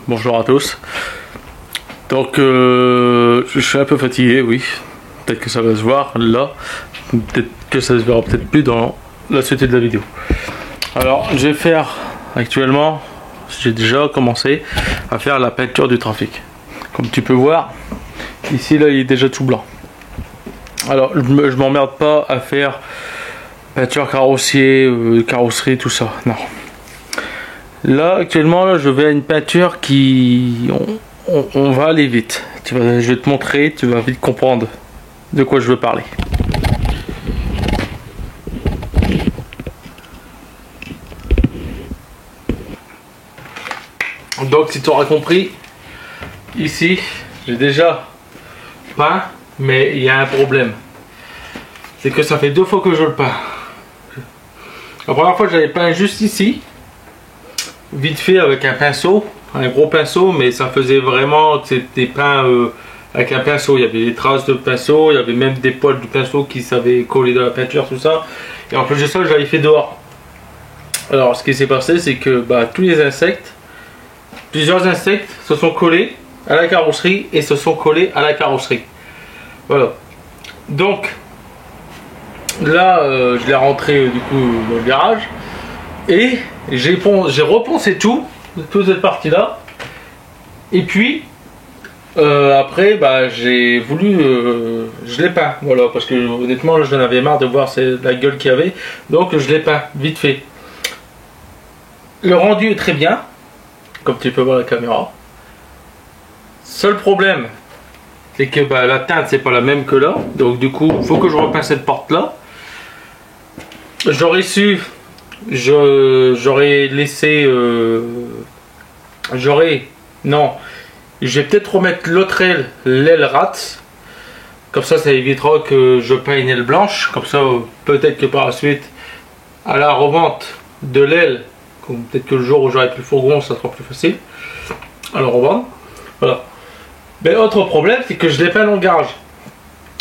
bonjour à tous. Donc je suis un peu fatigué, oui. Peut-être que ça va se voir là, peut-être que ça se verra peut-être plus dans la suite de la vidéo. Alors je vais faire actuellement, j'ai déjà commencé à faire la peinture du trafic. Comme tu peux voir, ici là il est déjà tout blanc. Alors je m'emmerde pas à faire peinture carrossier, carrosserie, tout ça, non. Là actuellement là, je vais à une peinture qui on va aller vite. Je vais te montrer, tu vas vite comprendre de quoi je veux parler. Donc si tu auras compris, ici j'ai déjà peint, mais il y a un problème. C'est que ça fait 2 fois que je le peins. La première fois j'avais peint juste ici, vite fait avec un pinceau, un gros pinceau, mais ça faisait vraiment, c'était peint avec un pinceau. Il y avait des traces de pinceau, il y avait même des poils du pinceau qui savaient coller dans la peinture, tout ça. Et en plus de ça, je l'avais fait dehors. Alors ce qui s'est passé, c'est que tous les insectes, plusieurs insectes se sont collés à la carrosserie et se sont collés à la carrosserie. Voilà. Donc là, je l'ai rentré du coup dans le garage et j'ai reponcé toute cette partie là. Et puis après, j'ai voulu, je l'ai peint, voilà, parce que honnêtement, j'en avais marre de voir la gueule qu'il y avait, donc je l'ai peint vite fait. Le rendu est très bien, comme tu peux voir la caméra. Seul problème, c'est que la teinte c'est pas la même que là, donc du coup, il faut que je repeins cette porte là. J'aurais su, j'aurais laissé, non. Je vais peut-être remettre l'autre aile, l'aile rate. Comme ça évitera que je peigne une aile blanche. Comme ça, peut-être que par la suite, à la revente de l'aile, peut-être que le jour où j'aurai plus le fourgon, ça sera plus facile à la revendre. Voilà. Mais autre problème, c'est que je l'ai peint dans le garage.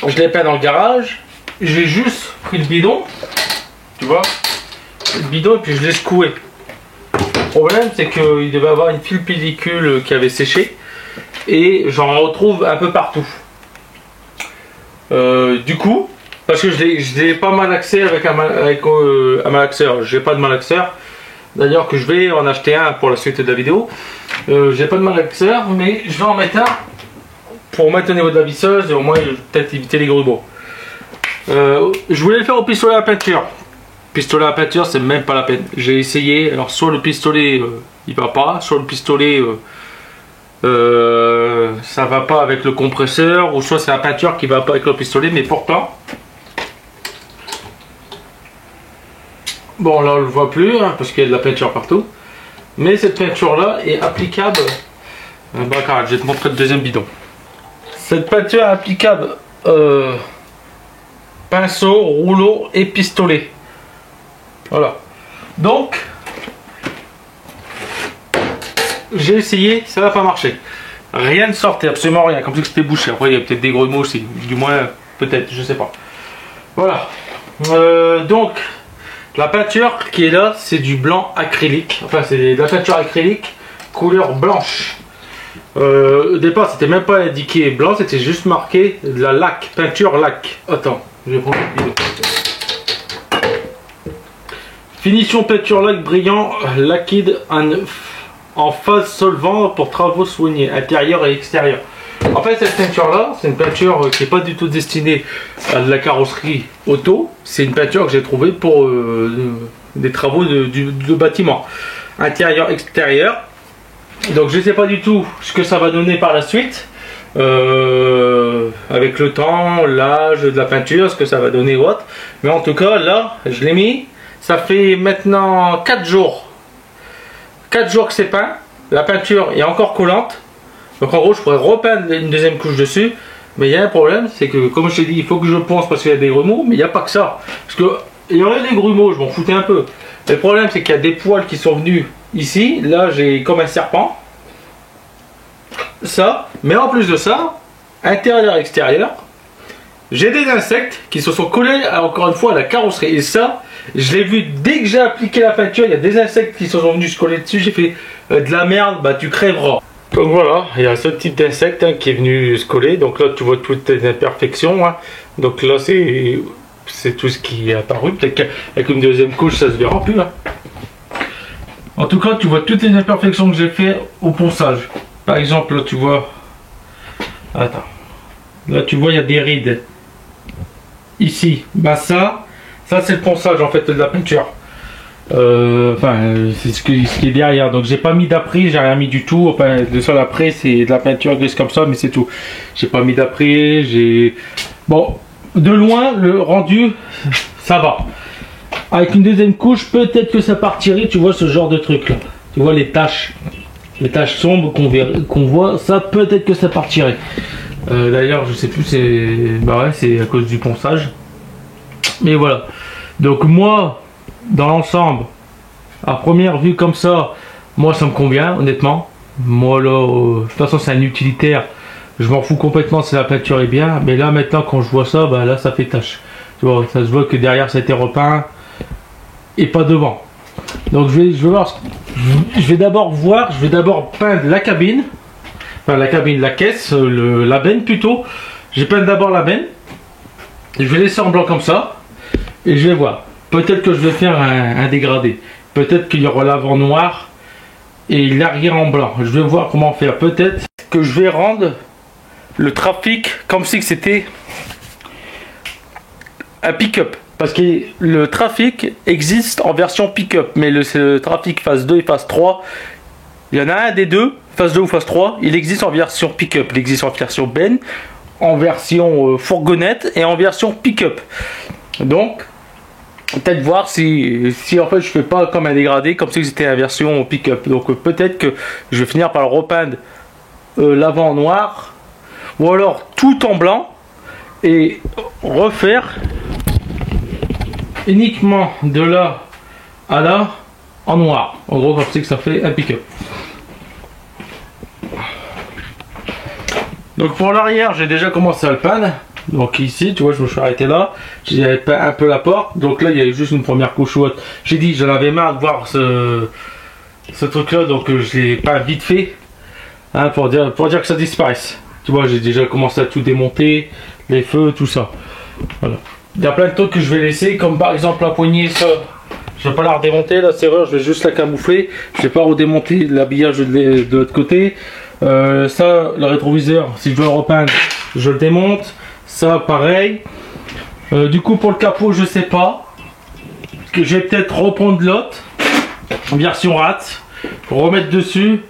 Je l'ai peint dans le garage. J'ai juste pris le bidon. Tu vois, le bidon, et puis je l'ai secoué. Le problème, c'est qu'il devait avoir une file pellicule qui avait séché. Et j'en retrouve un peu partout. Du coup, parce que je l'ai pas malaxé avec un malaxeur. J'ai pas de malaxeur. D'ailleurs, que je vais en acheter un pour la suite de la vidéo. J'ai pas de malaxeur, mais je vais en mettre un pour mettre au niveau de la visseuse et au moins peut-être éviter les grumeaux. Je voulais le faire au pistolet à peinture. Pistolet à peinture, c'est même pas la peine. J'ai essayé. Alors, soit le pistolet il va pas, soit le pistolet ça va pas avec le compresseur, ou soit c'est la peinture qui va pas avec le pistolet, mais pourtant bon, là on le voit plus parce qu'il y a de la peinture partout, mais cette peinture là est applicable. Je vais te montrer le deuxième bidon. Cette peinture est applicable pinceau, rouleau et pistolet. Voilà. Donc j'ai essayé, ça n'a pas marché. Rien ne sortait, absolument rien, comme si c'était bouché. Après, il y a peut-être des grumeaux aussi, du moins, peut-être, je sais pas. Voilà. Donc, la peinture qui est là, c'est du blanc acrylique. Enfin, c'est de la peinture acrylique, couleur blanche. Au départ, c'était même pas indiqué blanc, c'était juste marqué de la laque, peinture laque. Attends, je vais prendre une vidéo. Finition peinture laque brillant, liquide en phase solvant pour travaux soignés, intérieur et extérieur. En fait, cette peinture là, c'est une peinture qui n'est pas du tout destinée à de la carrosserie auto. C'est une peinture que j'ai trouvée pour des travaux de bâtiment, intérieur, extérieur. Donc je ne sais pas du tout ce que ça va donner par la suite, avec le temps, l'âge de la peinture, ce que ça va donner ou autre. Mais en tout cas, là, je l'ai mis, ça fait maintenant 4 jours. 4 jours que c'est peint, la peinture est encore collante, donc en gros je pourrais repeindre une deuxième couche dessus, mais il y a un problème, c'est que comme je t'ai dit, il faut que je ponce parce qu'il y a des grumeaux, mais il n'y a pas que ça, parce qu'il y aurait des grumeaux, je m'en foutais un peu. Le problème c'est qu'il y a des poils qui sont venus ici, là j'ai comme un serpent, ça, mais en plus de ça, intérieur et extérieur, j'ai des insectes qui se sont collés encore une fois à la carrosserie, et ça, je l'ai vu dès que j'ai appliqué la peinture. Il y a des insectes qui se sont venus se coller dessus. J'ai fait de la merde, bah tu crèveras. Donc voilà, il y a ce type d'insecte qui est venu se coller. Donc là tu vois toutes les imperfections. Hein. Donc là c'est tout ce qui est apparu. Peut-être qu'avec une deuxième couche ça se verra plus. Hein. En tout cas tu vois toutes les imperfections que j'ai fait au ponçage. Par exemple là tu vois. Attends. Là tu vois il y a des rides. Ici, bah ça c'est le ponçage en fait de la peinture. C'est ce qui est derrière. Donc j'ai pas mis d'après, j'ai rien mis du tout. Enfin le sol après c'est de la peinture grise comme ça, mais c'est tout. J'ai pas mis d'après. Bon, de loin le rendu ça va. Avec une deuxième couche, peut-être que ça partirait. Tu vois ce genre de truc là. Tu vois les taches sombres qu'on voit. Ça peut-être que ça partirait. D'ailleurs je sais plus, c'est à cause du ponçage. Mais voilà. Donc moi, dans l'ensemble, à première vue comme ça, moi ça me convient honnêtement. Moi là, de toute façon c'est un utilitaire, je m'en fous complètement si la peinture est bien. Mais là maintenant quand je vois ça, bah là ça fait tache. Tu vois, ça se voit que derrière ça a été repeint et pas devant. Donc je vais d'abord peindre la cabine. Enfin la caisse, la benne plutôt. Je peins d'abord la benne. Je vais laisser en blanc comme ça. Et je vais voir. Peut-être que je vais faire un dégradé. Peut-être qu'il y aura l'avant noir et l'arrière en blanc. Je vais voir comment faire. Peut-être que je vais rendre le trafic comme si c'était un pick-up. Parce que le trafic existe en version pick-up. Mais le trafic phase 2 et phase 3, il y en a un des deux, phase 2 ou phase 3, il existe en version pick-up. Il existe en version ben, en version fourgonnette et en version pick-up. Donc, peut-être voir si en fait je fais pas comme un dégradé, comme si c'était la version pick-up. Donc peut-être que je vais finir par le repeindre l'avant en noir, ou alors tout en blanc, et refaire uniquement de là à là en noir. En gros, comme c'est que ça fait un pick-up. Donc pour l'arrière, j'ai déjà commencé à le peindre. Donc ici, tu vois, je me suis arrêté là. J'ai peint un peu la porte. Donc là, il y a juste une première couche haute. J'ai dit, j'en avais marre de voir ce truc-là. Donc je l'ai peint vite fait. Hein, pour dire que ça disparaisse. Tu vois, j'ai déjà commencé à tout démonter. Les feux, tout ça. Voilà. Il y a plein de trucs que je vais laisser. Comme par exemple la poignée, ça. Je ne vais pas la redémonter. La serrure, je vais juste la camoufler. Je ne vais pas redémonter l'habillage de l'autre côté. Ça, le rétroviseur, si je veux le repeindre, je le démonte. Ça pareil. Du coup pour le capot je sais pas. Que je vais peut-être reprendre l'autre en version rate. Remettre dessus.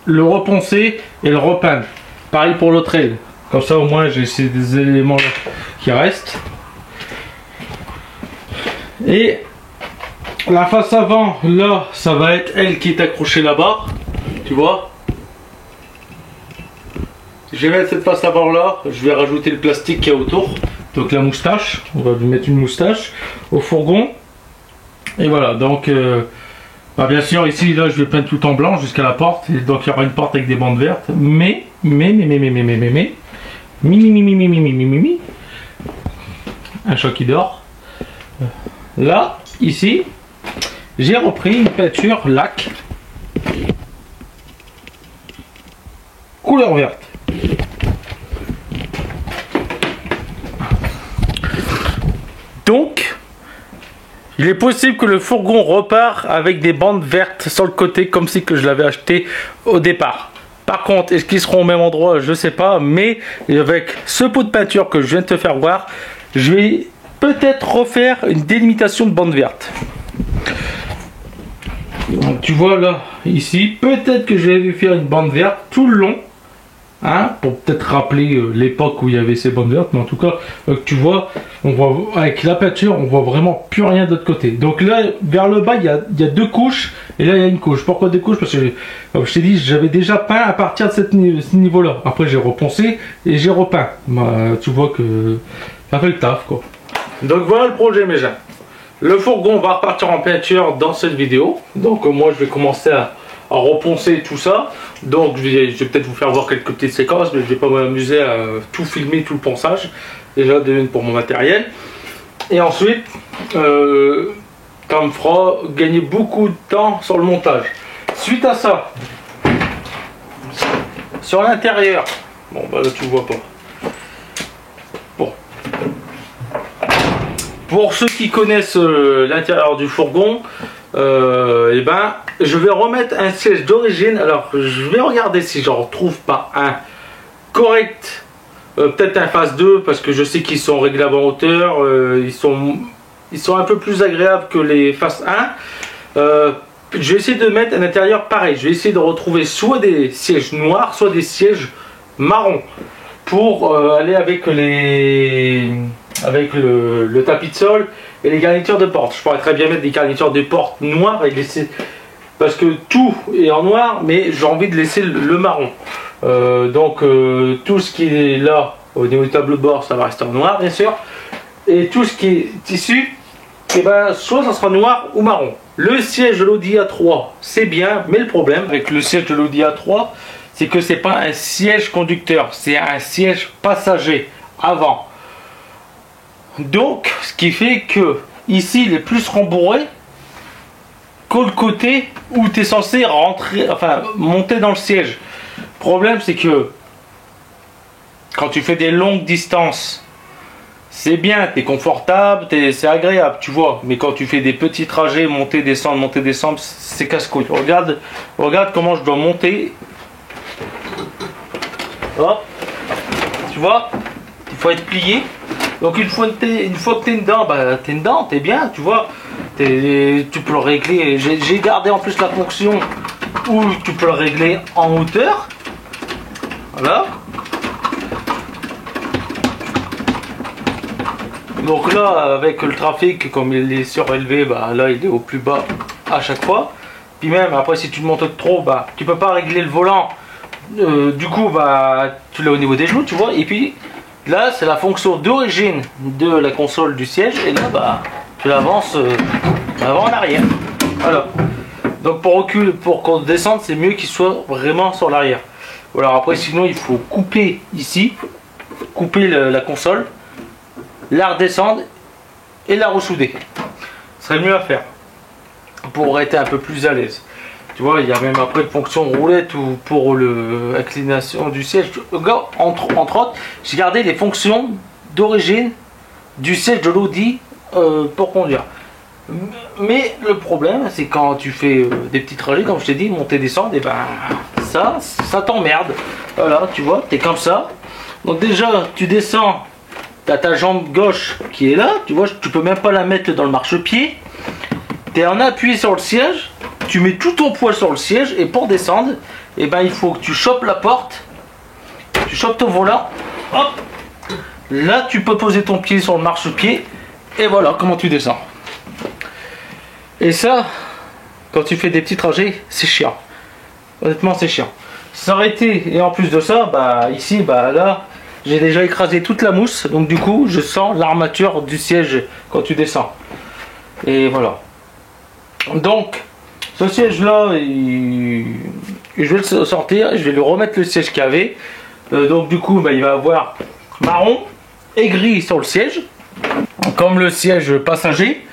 Le reponcer et le repeindre. Pareil pour l'autre aile. Comme ça au moins j'ai ces éléments là qui restent. Et la face avant là ça va être elle qui est accrochée là-bas. Tu vois. Je vais mettre cette face avant là, je vais rajouter le plastique qu'il y a autour, donc la moustache, on va lui mettre une moustache au fourgon, et voilà, donc bien sûr ici là je vais peindre tout en blanc jusqu'à la porte, et donc il y aura une porte avec des bandes vertes, mais, un chat qui dort, là, ici, j'ai repris une peinture lac, couleur verte. Donc, il est possible que le fourgon repart avec des bandes vertes sur le côté, comme si que je l'avais acheté au départ. Par contre, est-ce qu'ils seront au même endroit? Je ne sais pas, mais avec ce pot de peinture que je viens de te faire voir, je vais peut-être refaire une délimitation de bandes vertes. Donc, tu vois là, ici, peut-être que je vais faire une bande verte tout le long. Hein, pour peut-être rappeler l'époque où il y avait ces bandes vertes, mais en tout cas tu vois, on voit avec la peinture on voit vraiment plus rien de l'autre côté. Donc là vers le bas il y a deux couches et là il y a une couche. Pourquoi deux couches? Parce que comme je t'ai dit j'avais déjà peint à partir de ce niveau là. Après j'ai reponcé et j'ai repeint. Tu vois que ça fait le taf quoi. Donc voilà le projet mes gens. Le fourgon va repartir en peinture dans cette vidéo. Donc moi je vais commencer à reponcer tout ça. Donc je vais peut-être vous faire voir quelques petites séquences, mais je vais pas m'amuser à tout filmer, tout le ponçage. Déjà de une pour mon matériel. Et ensuite, ça me fera gagner beaucoup de temps sur le montage. Suite à ça, sur l'intérieur, bon bah là tu vois pas. Bon. Pour ceux qui connaissent l'intérieur du fourgon, et ben je vais remettre un siège d'origine. Alors je vais regarder si j'en retrouve pas un correct, peut-être un phase 2 parce que je sais qu'ils sont réglables en hauteur, ils sont un peu plus agréables que les phase 1. Je vais essayer de mettre un intérieur pareil. Je vais essayer de retrouver soit des sièges noirs, soit des sièges marrons pour aller avec le tapis de sol et les garnitures de porte. Je pourrais très bien mettre des garnitures de porte noires et laisser, parce que tout est en noir, mais j'ai envie de laisser le marron. Donc tout ce qui est là au niveau du tableau de bord, ça va rester en noir bien sûr, et tout ce qui est tissu, et ben soit ça sera noir ou marron. Le siège de l'Audi A3 c'est bien, mais le problème avec le siège de l'Audi A3, c'est que c'est pas un siège conducteur, c'est un siège passager avant. Donc ce qui fait que ici il est plus rembourré qu'au côté où tu es censé rentrer, enfin monter dans le siège. Le problème c'est que quand tu fais des longues distances, c'est bien, tu es confortable, c'est agréable, tu vois. Mais quand tu fais des petits trajets, monter, descendre, c'est casse-couille. Regarde comment je dois monter. Hop. Tu vois, il faut être plié. Donc une fois que tu es dedans, bah, tu es dedans, tu es bien, tu vois. Tu peux le régler. J'ai gardé en plus la fonction où tu peux le régler en hauteur. Voilà. Donc là, avec le trafic, comme il est surélevé, bah là il est au plus bas à chaque fois. Puis même après, si tu le montes trop, bah tu peux pas régler le volant. Du coup, bah tu l'as au niveau des genoux, tu vois. Et puis là, c'est la fonction d'origine de la console du siège. Et là, bah tu l'avances avant en arrière. Voilà. Donc pour qu'on descende, c'est mieux qu'il soit vraiment sur l'arrière. Voilà. Après, sinon, il faut couper ici, couper la console, la redescendre et la ressouder. Ce serait mieux à faire pour être un peu plus à l'aise. Tu vois, il y a même après une fonction roulette ou pour l'inclination du siège. Entre autres, j'ai gardé les fonctions d'origine du siège de l'Audi pour conduire. Mais le problème, c'est quand tu fais des petits trajets, comme je t'ai dit, monter, descendre, et ben ça t'emmerde. Voilà, tu vois, tu es comme ça. Donc déjà, tu descends. Tu as ta jambe gauche qui est là, tu vois, tu peux même pas la mettre dans le marchepied. Tu es en appui sur le siège, tu mets tout ton poids sur le siège et pour descendre, et ben il faut que tu chopes la porte, tu chopes ton volant, hop, là tu peux poser ton pied sur le marchepied et voilà comment tu descends. Et ça, quand tu fais des petits trajets, c'est chiant. Honnêtement, c'est chiant. Ça aurait été, et en plus de ça, bah ici, bah là, j'ai déjà écrasé toute la mousse, donc du coup je sens l'armature du siège quand tu descends. Et voilà. Donc ce siège là, je vais le sortir, je vais lui remettre le siège qu'il y avait. Donc du coup bah, il va avoir marron et gris sur le siège, comme le siège passager.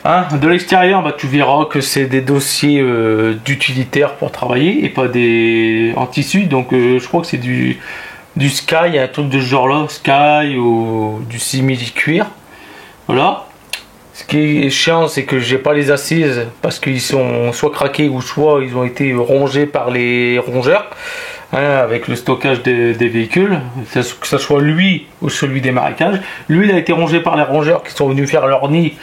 Hein, de l'extérieur, bah, tu verras que c'est des dossiers d'utilitaires pour travailler et pas des en tissu. Donc je crois que c'est du Sky, un truc de ce genre là, Sky ou du simili cuir. Voilà. Ce qui est chiant, c'est que j'ai pas les assises parce qu'ils sont soit craqués ou soit ils ont été rongés par les rongeurs, hein, avec le stockage des véhicules, que ce soit lui ou celui des marécages. Lui, il a été rongé par les rongeurs qui sont venus faire leur nid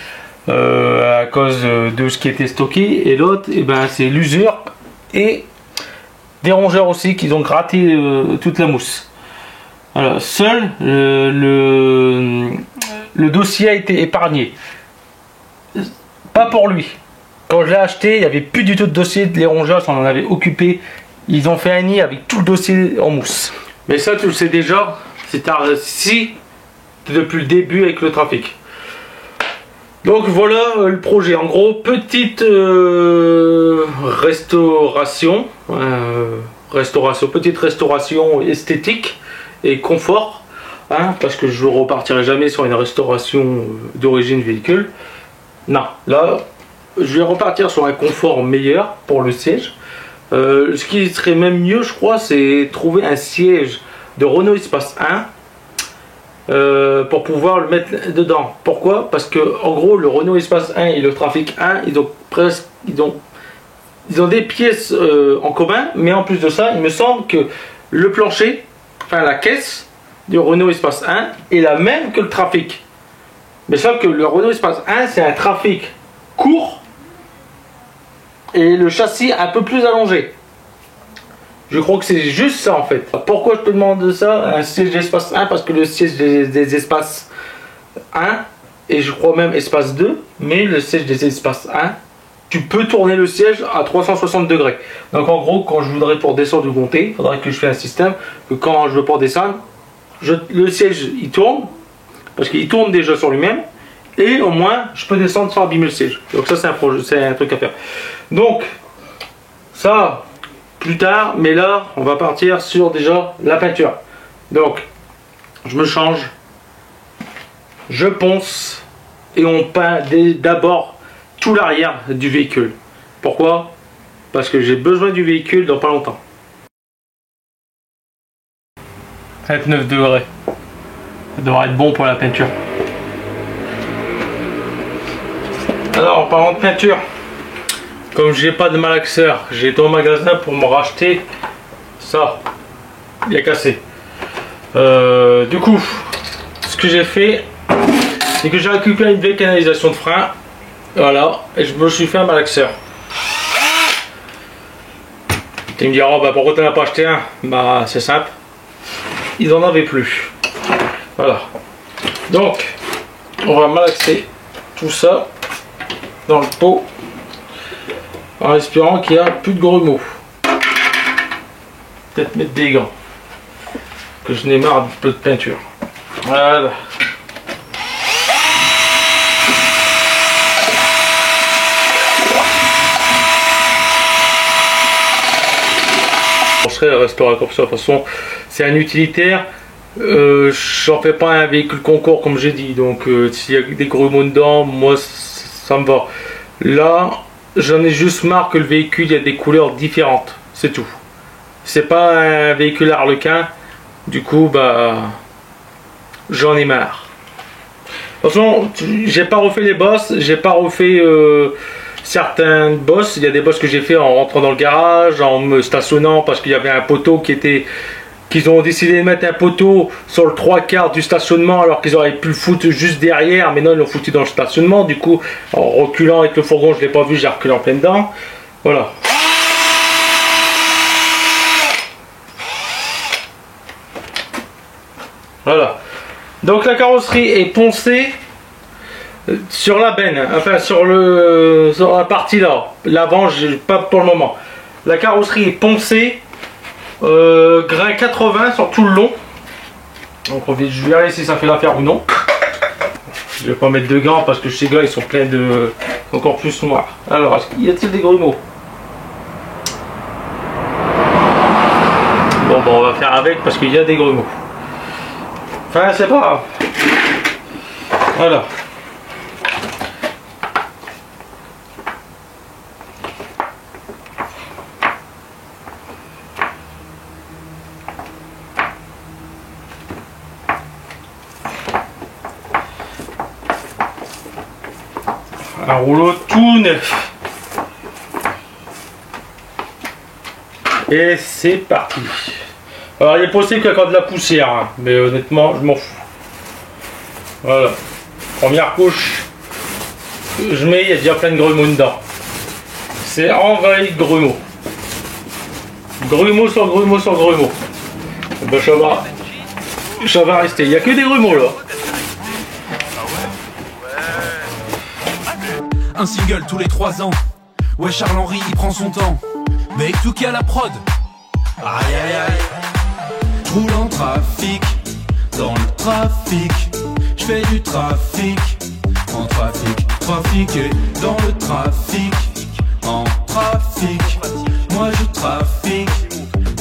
à cause de ce qui était stocké, et l'autre, eh ben, c'est l'usure et des rongeurs aussi qui ont gratté toute la mousse. Voilà, seul le dossier a été épargné. Pas pour lui. Quand je l'ai acheté, il n'y avait plus du tout de dossier. Les rongeurs s'en avaient occupé. Ils ont fait un nid avec tout le dossier en mousse. Mais ça, tu le sais déjà, c'est si depuis le début avec le trafic. Donc voilà le projet. En gros, petite petite restauration esthétique et confort, hein, parce que je ne repartirai jamais sur une restauration d'origine véhicule. Non, là je vais repartir sur un confort meilleur pour le siège, Ce qui serait même mieux, je crois, c'est trouver un siège de Renault Espace 1 pour pouvoir le mettre dedans. Pourquoi? Parce que en gros, le Renault Espace 1 et le Trafic 1, ils ont des pièces en commun, mais en plus de ça, il me semble que le plancher, enfin la caisse du Renault Espace 1 est la même que le Trafic. Mais sauf que le Renault Espace 1, c'est un Trafic court et le châssis un peu plus allongé. Je crois que c'est juste ça en fait. Pourquoi je te demande ça? Un siège d'espace 1, parce que le siège des espaces 1 et je crois même espace 2, mais le siège des espaces 1, tu peux tourner le siège à 360 degrés. Donc en gros, quand je voudrais pour descendre ou monter, il faudrait que je fasse un système que quand je veux pour descendre, le siège il tourne, parce qu'il tourne déjà sur lui-même, et au moins je peux descendre sans abîmer le siège. Donc ça c'est un projet, c'est un truc à faire. Donc ça plus tard, mais là on va partir sur déjà la peinture. Donc je me change, je ponce et on peint d'abord tout l'arrière du véhicule. Pourquoi? Parce que j'ai besoin du véhicule dans pas longtemps. 29 degrés. Ça devrait être bon pour la peinture. Alors, en parlant de peinture, comme j'ai pas de malaxeur, j'ai été au magasin pour me racheter ça. Il a cassé. Du coup, ce que j'ai fait, c'est que j'ai récupéré une vieille canalisation de frein. Voilà, et je me suis fait un malaxeur. Tu me diras, oh, bah, pourquoi tu n'en as pas acheté un? Bah, c'est simple. Ils en avaient plus. Voilà. Donc, on va malaxer tout ça dans le pot en espérant qu'il n'y a plus de grumeaux. Peut-être mettre des gants. Que je n'ai marre de peinture. Voilà. Elle restera comme ça. De toute façon, c'est un utilitaire. J'en fais pas un véhicule concours comme j'ai dit. Donc, s'il y a des grumeaux dedans, moi ça me va. Là, j'en ai juste marre que le véhicule, il y a des couleurs différentes. C'est tout. C'est pas un véhicule Harlequin. Du coup, bah, j'en ai marre. De toute façon, j'ai pas refait les bosses. J'ai pas refait certains bosses. Il y a des bosses que j'ai fait en rentrant dans le garage, en me stationnant parce qu'il y avait un poteau qu'ils ont décidé de mettre un poteau sur le 3/4 du stationnement alors qu'ils auraient pu le foutre juste derrière, mais non, ils l'ont foutu dans le stationnement. Du coup, en reculant avec le fourgon, je l'ai pas vu, j'ai reculé en plein dedans. Voilà. Voilà. Donc la carrosserie est poncée sur la benne, enfin sur la partie là. L'avant, pas pour le moment. La carrosserie est poncée. Grain 80 sur tout le long. Donc je verrai si ça fait l'affaire ou non. Je vais pas mettre de gants parce que ces gars ils sont pleins de encore plus noirs. Alors, y a-t-il des grumeaux? Bon, on va faire avec parce qu'il y a des grumeaux. Enfin, c'est pas grave. Voilà. Un rouleau tout neuf. Et c'est parti. Alors il est possible qu'il y ait encore de la poussière, hein, mais honnêtement je m'en fous. Voilà. Première couche. Je mets, il y a déjà plein de grumeaux dedans. C'est envahi de grumeaux. Grumeaux sur grumeaux sur grumeaux. Ben, ça va rester. Il n'y a que des grumeaux là. Un single tous les 3 ans. Ouais, Charles-Henri, il prend son temps. Mais tout qui a la prod. Aïe aïe aïe. J'roule en trafic. Dans le trafic. J'fais du trafic. En trafic. Trafiquer dans le trafic. En trafic. Moi je trafique.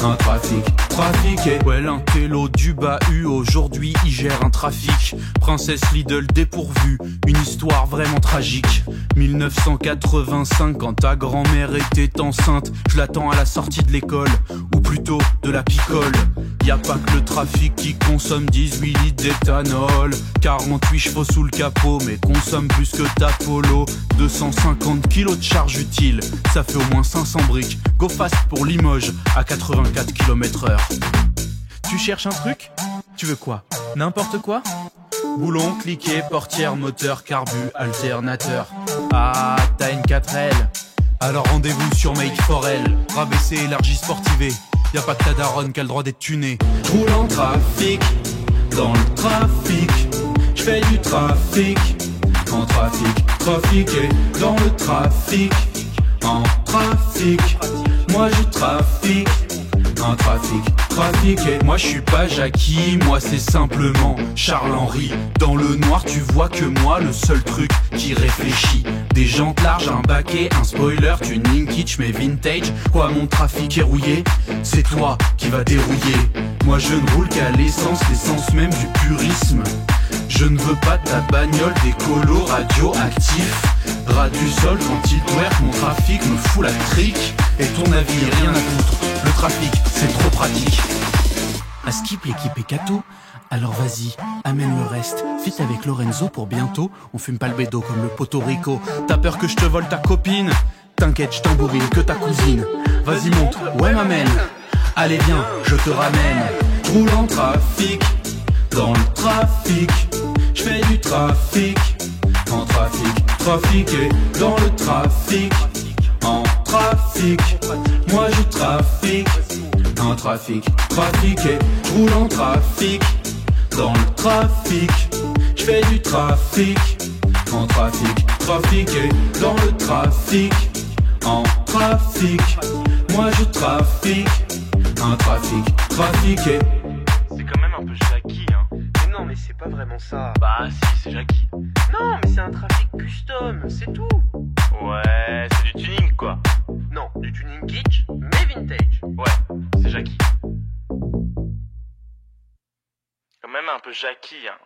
Un trafic. trafiqué. Ouais, l'intello du bahut, aujourd'hui il gère un trafic. Princesse Lidl dépourvue, une histoire vraiment tragique. 1985, quand ta grand-mère était enceinte, je l'attends à la sortie de l'école, ou plutôt de la picole. Y a pas que le trafic qui consomme 18 litres d'éthanol, 48 chevaux sous le capot, mais consomme plus que ta Polo. 250 kilos de charge utile, ça fait au moins 500 briques. Go fast pour Limoges, à 84 km/h. Tu cherches un truc? Tu veux quoi? N'importe quoi? Boulon, cliquet, portière, moteur, carbu, alternateur. Ah, t'as une 4L? Alors rendez-vous sur Made for L. Rabaissé, élargi, sportivé. Y'a pas que ta daronne qui a le droit d'être tunée. Roule en trafic, dans le trafic. J'fais du trafic, en trafic, trafiqué. Dans le trafic, en trafic. Moi je trafique, en trafic, trafiqué. Moi je suis pas Jackie, moi c'est simplement Charles-Henri. Dans le noir tu vois que moi, le seul truc qui réfléchit. Des jantes larges, un baquet, un spoiler, tuning kitsch mais vintage. Quoi, mon trafic est rouillé? C'est toi qui vas dérouiller. Moi je ne roule qu'à l'essence même du purisme. Je ne veux pas de ta bagnole, des colos radioactifs. Ras du sol quand il twerk, mon trafic me fout la trique. Et ton avis, rien à foutre, le trafic c'est trop pratique. À skip l'équipe est cato, alors vas-y, amène le reste. Fit avec Lorenzo pour bientôt, on fume pas le bédo comme le Porto Rico. T'as peur que je te vole ta copine? T'inquiète, je t'embourrine que ta cousine. Vas-y monte, ouais m'amène. Allez viens, je te ramène. Roule en trafic, dans le trafic. J'fais du trafic, en trafic, trafiqué. Dans le trafic, en trafic. Moi je trafique, en trafic, trafiqué. Roule en trafic, dans le trafic. J'fais du trafic, en trafic, trafiqué. Dans le trafic, en trafic. Moi je trafique, en trafic, trafiqué. C'est quand même un peu Jackie, hein. Mais non, mais c'est pas vraiment ça. Bah si, c'est Jackie. Non, mais c'est un trafic custom, c'est tout. Ouais, c'est du tuning quoi. Non, du tuning kitsch, mais vintage. Ouais, c'est Jackie. Quand même un peu Jackie, hein.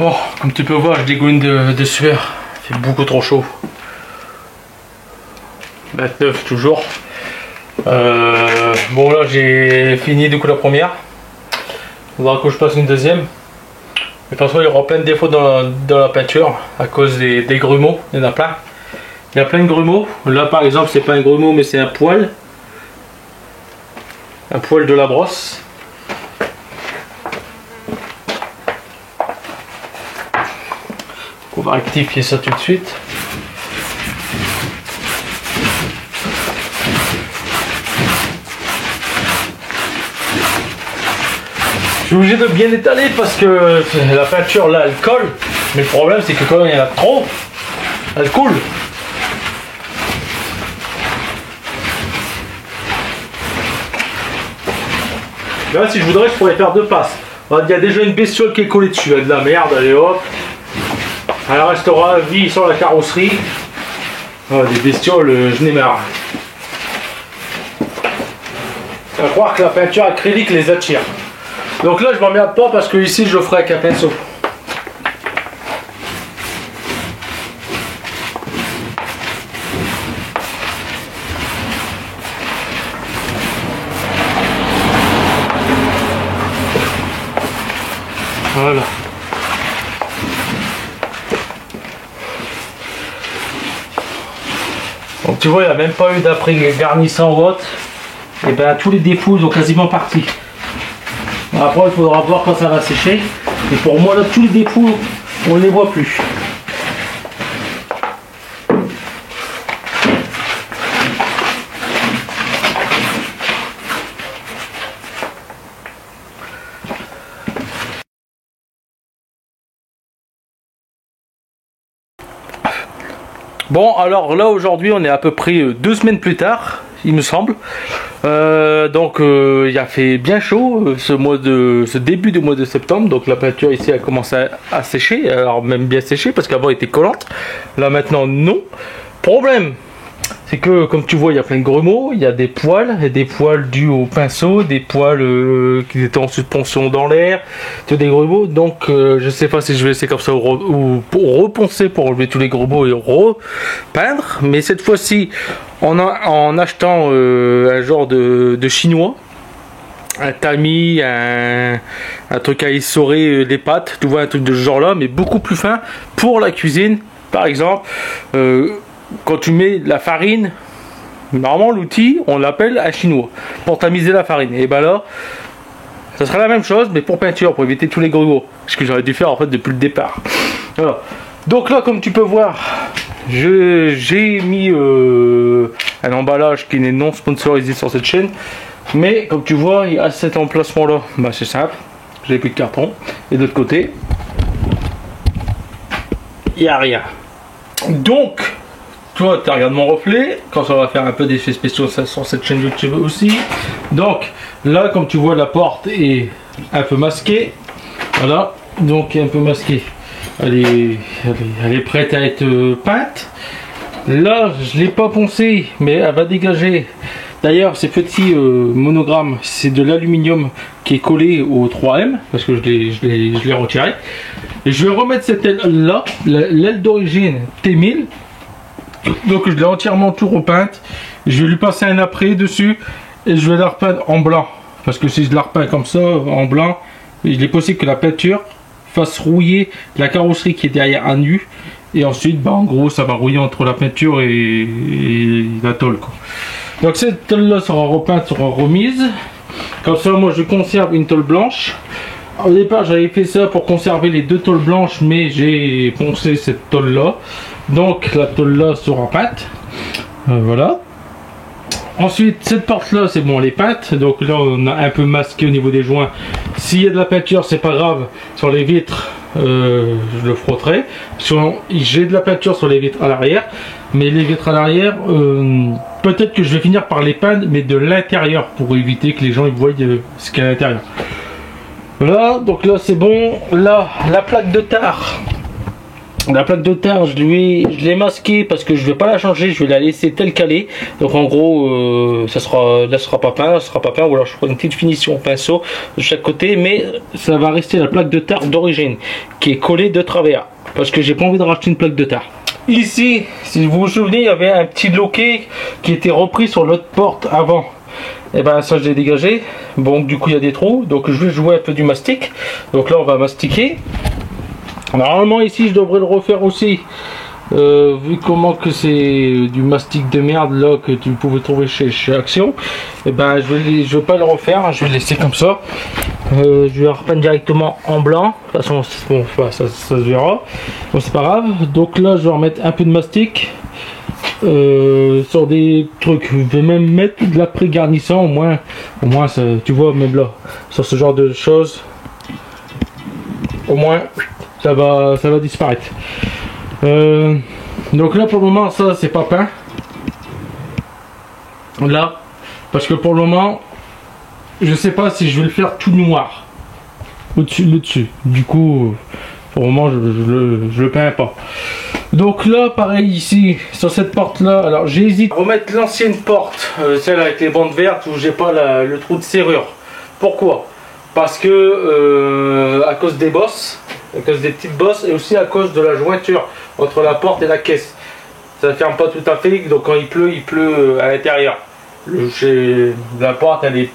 Oh, comme tu peux voir, je dégouline de sueur. Il fait beaucoup trop chaud. 29 toujours. Bon là j'ai fini du coup la première. Il faudra que je passe une deuxième. Mais de toute façon il y aura plein de défauts dans la peinture à cause des grumeaux. Il y en a plein. Il y a plein de grumeaux. Là par exemple c'est pas un grumeau mais c'est un poil. Un poil de la brosse. On va rectifier ça tout de suite. Je suis obligé de bien étaler parce que la peinture là elle colle. Mais le problème c'est que quand il y en a trop, elle coule. Là si je voudrais je pourrais faire deux passes. Il y a déjà une bestiole qui est collée dessus, il y a de la merde, allez hop. Elle restera à vie sur la carrosserie. Oh, des bestioles, je n'ai marre. À croire que la peinture acrylique les attire. Donc là je m'emmerde pas parce que ici je le ferai avec un pinceau. Voilà. Donc tu vois, il n'y a même pas eu d'après garnissant ou autre. Et bien tous les défauts ils ont quasiment parti. Après il faudra voir quand ça va sécher. Et pour moi là tous les défauts on ne les voit plus. Bon alors là aujourd'hui on est à peu près 2 semaines plus tard il me semble. Donc il a fait bien chaud ce début du mois de septembre, donc la peinture ici a commencé à sécher, alors même bien sécher parce qu'avant elle était collante, là maintenant non. Problème, c'est que comme tu vois il y a plein de grumeaux, il y a des poils dus au pinceau, des poils qui étaient en suspension dans l'air, des grumeaux, donc je sais pas si je vais laisser comme ça ou pour reponcer pour enlever tous les grumeaux et repeindre, mais cette fois-ci en achetant un genre de chinois, un tamis, un truc à essorer les pâtes, tu vois, un truc de ce genre là, mais beaucoup plus fin pour la cuisine. Par exemple, quand tu mets de la farine, normalement l'outil on l'appelle un chinois pour tamiser la farine, et ben là ça sera la même chose mais pour peinture, pour éviter tous les grumeaux, ce que j'aurais dû faire en fait depuis le départ. Voilà. Donc là, comme tu peux voir, j'ai mis un emballage qui n'est non sponsorisé sur cette chaîne, mais comme tu vois, il y a cet emplacement là, bah, c'est simple, j'ai plus de carton, et de l'autre côté il n'y a rien. Donc toi tu regardes mon reflet, quand ça va faire un peu d'effets spéciaux sur cette chaîne YouTube aussi. Donc là, comme tu vois, la porte est un peu masquée, voilà, donc un peu masquée. Elle est prête à être peinte. Là, je l'ai pas poncé, mais elle va dégager. D'ailleurs, ces petits monogrammes, c'est de l'aluminium qui est collé au 3M, parce que je l'ai retiré. Et je vais remettre cette aile là, l'aile d'origine T1000. Donc je l'ai entièrement tout repeinte. Je vais lui passer un après dessus et je vais la repeindre en blanc. Parce que si je la repeins comme ça, en blanc, il est possible que la peinture fasse rouiller la carrosserie qui est derrière à nu, et ensuite bah en gros ça va rouiller entre la peinture et la tôle, quoi. Donc cette tôle là sera repeinte, sera remise comme ça. Moi je conserve une tôle blanche. Au départ j'avais fait ça pour conserver les deux tôles blanches, mais j'ai poncé cette tôle là, donc la tôle là sera peinte, voilà. Ensuite, cette porte là, c'est bon, elle est peinte, donc là on a un peu masqué au niveau des joints. S'il y a de la peinture, c'est pas grave. Sur les vitres, je le frotterai. J'ai de la peinture sur les vitres à l'arrière, mais les vitres à l'arrière, peut-être que je vais finir par les peindre, mais de l'intérieur, pour éviter que les gens ils voient ce qu'il y a à l'intérieur. Voilà, donc là c'est bon. Là, la plaque de tare. La plaque de tare, je l'ai masquée parce que je vais pas la changer, je vais la laisser telle qu'elle est. Donc en gros, ça sera pas peint, ou alors je ferai une petite finition pinceau de chaque côté, mais ça va rester la plaque de tare d'origine qui est collée de travers, parce que j'ai pas envie de racheter une plaque de tare. Ici, si vous vous souvenez, il y avait un petit loquet qui était repris sur l'autre porte avant. Et ben ça je l'ai dégagé. Bon, du coup il y a des trous, donc je vais jouer un peu du mastic. Donc là on va mastiquer. Normalement ici je devrais le refaire aussi, vu comment que c'est du mastic de merde là que tu pouvais trouver chez Action. Et ben je vais pas le refaire, je vais le laisser comme ça. Je vais repeindre directement en blanc, de toute façon bon, ça se verra, bon c'est pas grave. Donc là je vais remettre un peu de mastic sur des trucs, je vais même mettre de l'après-garnissant, au moins ça, tu vois, même là sur ce genre de choses, au moins ça va disparaître. Donc là pour le moment ça c'est pas peint là, parce que pour le moment je sais pas si je vais le faire tout noir au-dessus, le dessus. Du coup pour le moment je le peins pas. Donc là pareil ici sur cette porte là, alors j'hésite à remettre l'ancienne porte, celle avec les bandes vertes où j'ai pas le trou de serrure. Pourquoi? Parce que à cause des bosses, à cause des petites bosses, et aussi à cause de la jointure entre la porte et la caisse. Ça ne ferme pas tout à fait, donc quand il pleut à l'intérieur. La porte elle est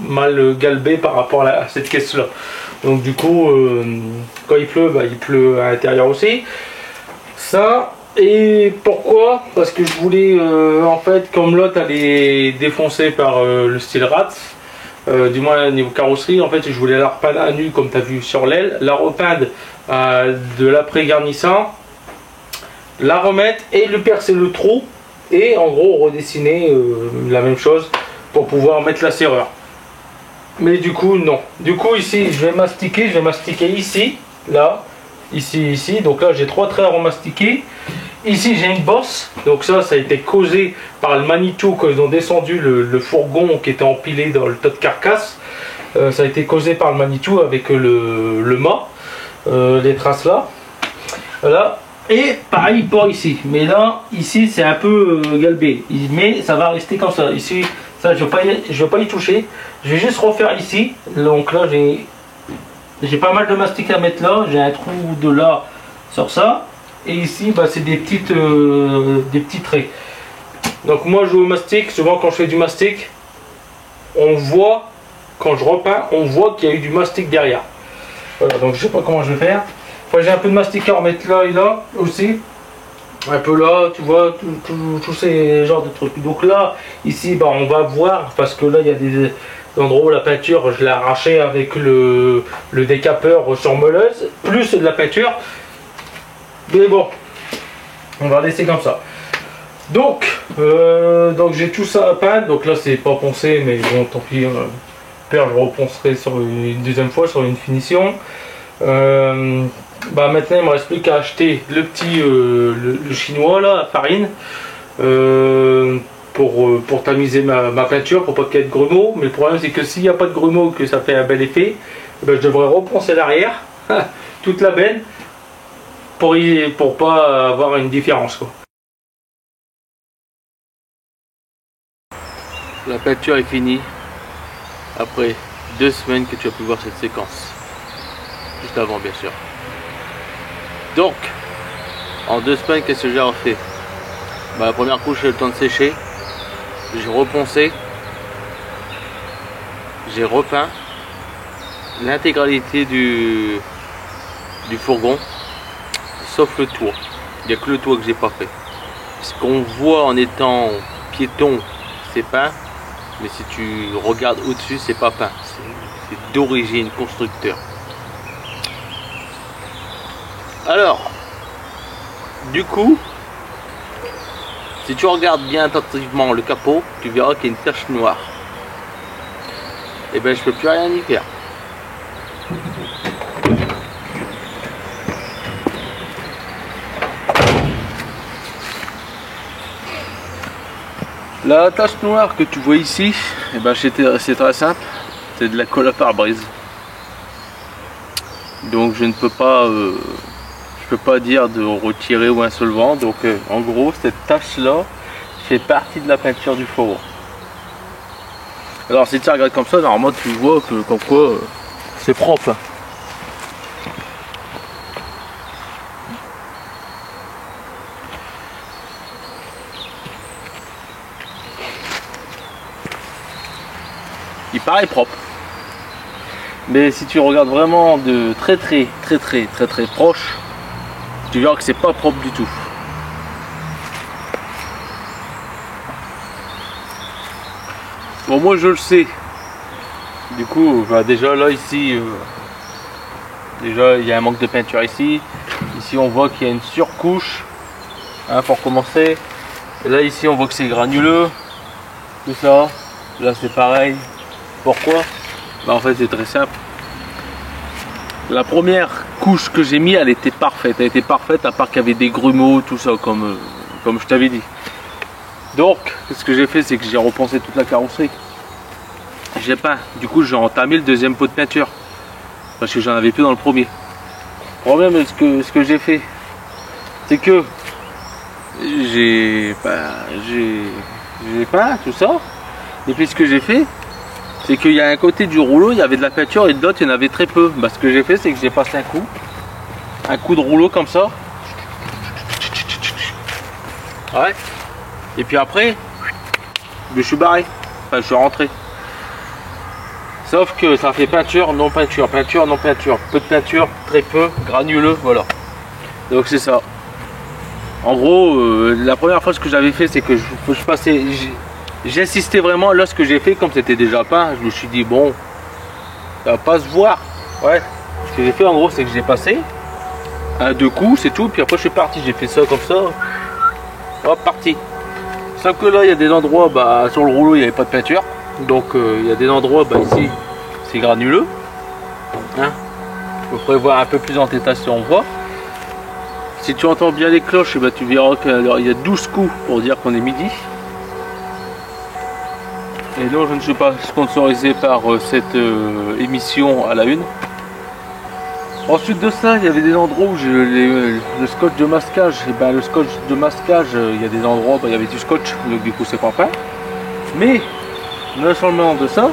mal galbée par rapport à cette caisse là. Donc du coup, quand il pleut, bah, il pleut à l'intérieur aussi. Ça, et pourquoi? Parce que je voulais, en fait, comme l'autre elle est défoncée par le style rat, du moins niveau carrosserie, en fait je voulais la repeindre à nu comme tu as vu sur l'aile, la repeindre de l'après garnissant, la remettre et lui percer le trou, et en gros redessiner la même chose pour pouvoir mettre la serrure. Mais du coup non, du coup ici je vais mastiquer ici, là, ici, donc là j'ai 3 traits à remastiquer, ici j'ai une bosse, donc ça a été causé par le Manitou quand ils ont descendu le fourgon qui était empilé dans le tas de carcasse. Ça a été causé par le Manitou avec le mât, les traces là. Voilà. Et pareil pour ici, mais là, ici c'est un peu galbé, mais ça va rester comme ça. Ici, ça je vais pas y toucher, je vais juste refaire ici. Donc là j'ai pas mal de mastic à mettre là, j'ai un trou de là sur ça, et ici bah, c'est des petits traits. Donc moi je joue au mastic, souvent quand je fais du mastic, on voit, quand je repeins, on voit qu'il y a eu du mastic derrière. Voilà, donc je sais pas comment je vais faire. J'ai un peu de mastic à remettre là et là aussi. Un peu là, tu vois, tous ces genres de trucs. Donc là, ici, bah, on va voir, parce que là, il y a des endroits où la peinture, je l'ai arrachée avec le décapeur sur meuleuse, plus de la peinture. Mais bon, on va laisser comme ça. Donc j'ai tout ça à peindre. Donc là, c'est pas poncé, mais bon, tant pis. Père, je reponcerai sur une deuxième fois, sur une finition. Bah maintenant il me reste plus qu'à acheter le petit le chinois là, farine, pour tamiser ma peinture, pour pas qu'il y ait de grumeaux. Mais le problème c'est que s'il n'y a pas de grumeaux, que ça fait un bel effet, ben, je devrais reponcer l'arrière toute la benne pour pas avoir une différence quoi. La peinture est finie après 2 semaines que tu as pu voir cette séquence. Juste avant bien sûr. Donc, en 2 semaines, qu'est-ce que j'ai refait? Bah, la première couche, j'ai eu le temps de sécher. J'ai reponcé. J'ai repeint l'intégralité du fourgon, sauf le toit. Il n'y a que le toit que j'ai pas fait. Ce qu'on voit en étant piéton, c'est peint. Mais si tu regardes au-dessus, c'est pas peint. C'est d'origine constructeur. Alors, du coup, si tu regardes bien attentivement le capot, tu verras qu'il y a une tache noire. Et ben, je peux plus rien y faire. La tache noire que tu vois ici, et ben, c'est très simple, c'est de la colle à pare-brise. Donc je ne peux pas dire de retirer ou un solvant. Donc en gros cette tache là fait partie de la peinture du fourgon. Alors si tu regardes comme ça, normalement tu vois que comme quoi c'est propre. Il paraît propre. Mais si tu regardes vraiment de très proche, tu verras que c'est pas propre du tout. Bon, moi je le sais. Du coup, bah, déjà là ici, déjà il y a un manque de peinture ici. Ici on voit qu'il y a une surcouche, hein, pour commencer. Et là ici on voit que c'est granuleux, tout ça. Là c'est pareil. Pourquoi? Bah, en fait c'est très simple. La première couche que j'ai mis, elle était parfaite. Elle était parfaite à part qu'il y avait des grumeaux, tout ça, comme je t'avais dit. Donc, ce que j'ai fait, c'est que j'ai repensé toute la carrosserie. J'ai peint. Du coup, j'ai entamé le deuxième pot de peinture. Parce que j'en avais plus dans le premier. Le problème, ce que j'ai fait, c'est que j'ai peint tout ça. Et puis ce que j'ai fait, c'est qu'il y a un côté du rouleau, il y avait de la peinture et de l'autre, il y en avait très peu. Bah, ce que j'ai fait, c'est que j'ai passé un coup de rouleau comme ça. Ouais. Et puis après, je suis barré. Enfin, je suis rentré. Sauf que ça fait peinture, non peinture, peinture, non peinture. Peu de peinture, très peu, granuleux, voilà. Donc c'est ça. En gros, la première fois ce que j'avais fait, c'est que je passais... J'insistais vraiment, là ce que j'ai fait, comme c'était déjà peint, je me suis dit bon, ça va pas se voir. Ouais. Ce que j'ai fait en gros, c'est que j'ai passé un, 2 coups, c'est tout, puis après je suis parti, j'ai fait ça comme ça. Hop, parti. Sauf que là il y a des endroits, bah, sur le rouleau il n'y avait pas de peinture. Donc il y a des endroits, bah, ici c'est granuleux. Hein, je pourrais voir un peu plus en détail si on voit. Si tu entends bien les cloches, bah, tu verras qu'il y a 12 coups pour dire qu'on est midi. Et non, je ne suis pas sponsorisé par cette émission à la une. Ensuite de ça, il y avait des endroits où le scotch de masquage, et ben, le scotch de masquage, il y a des endroits où il y avait du scotch, donc du coup c'est pas peint. Mais, non seulement de ça,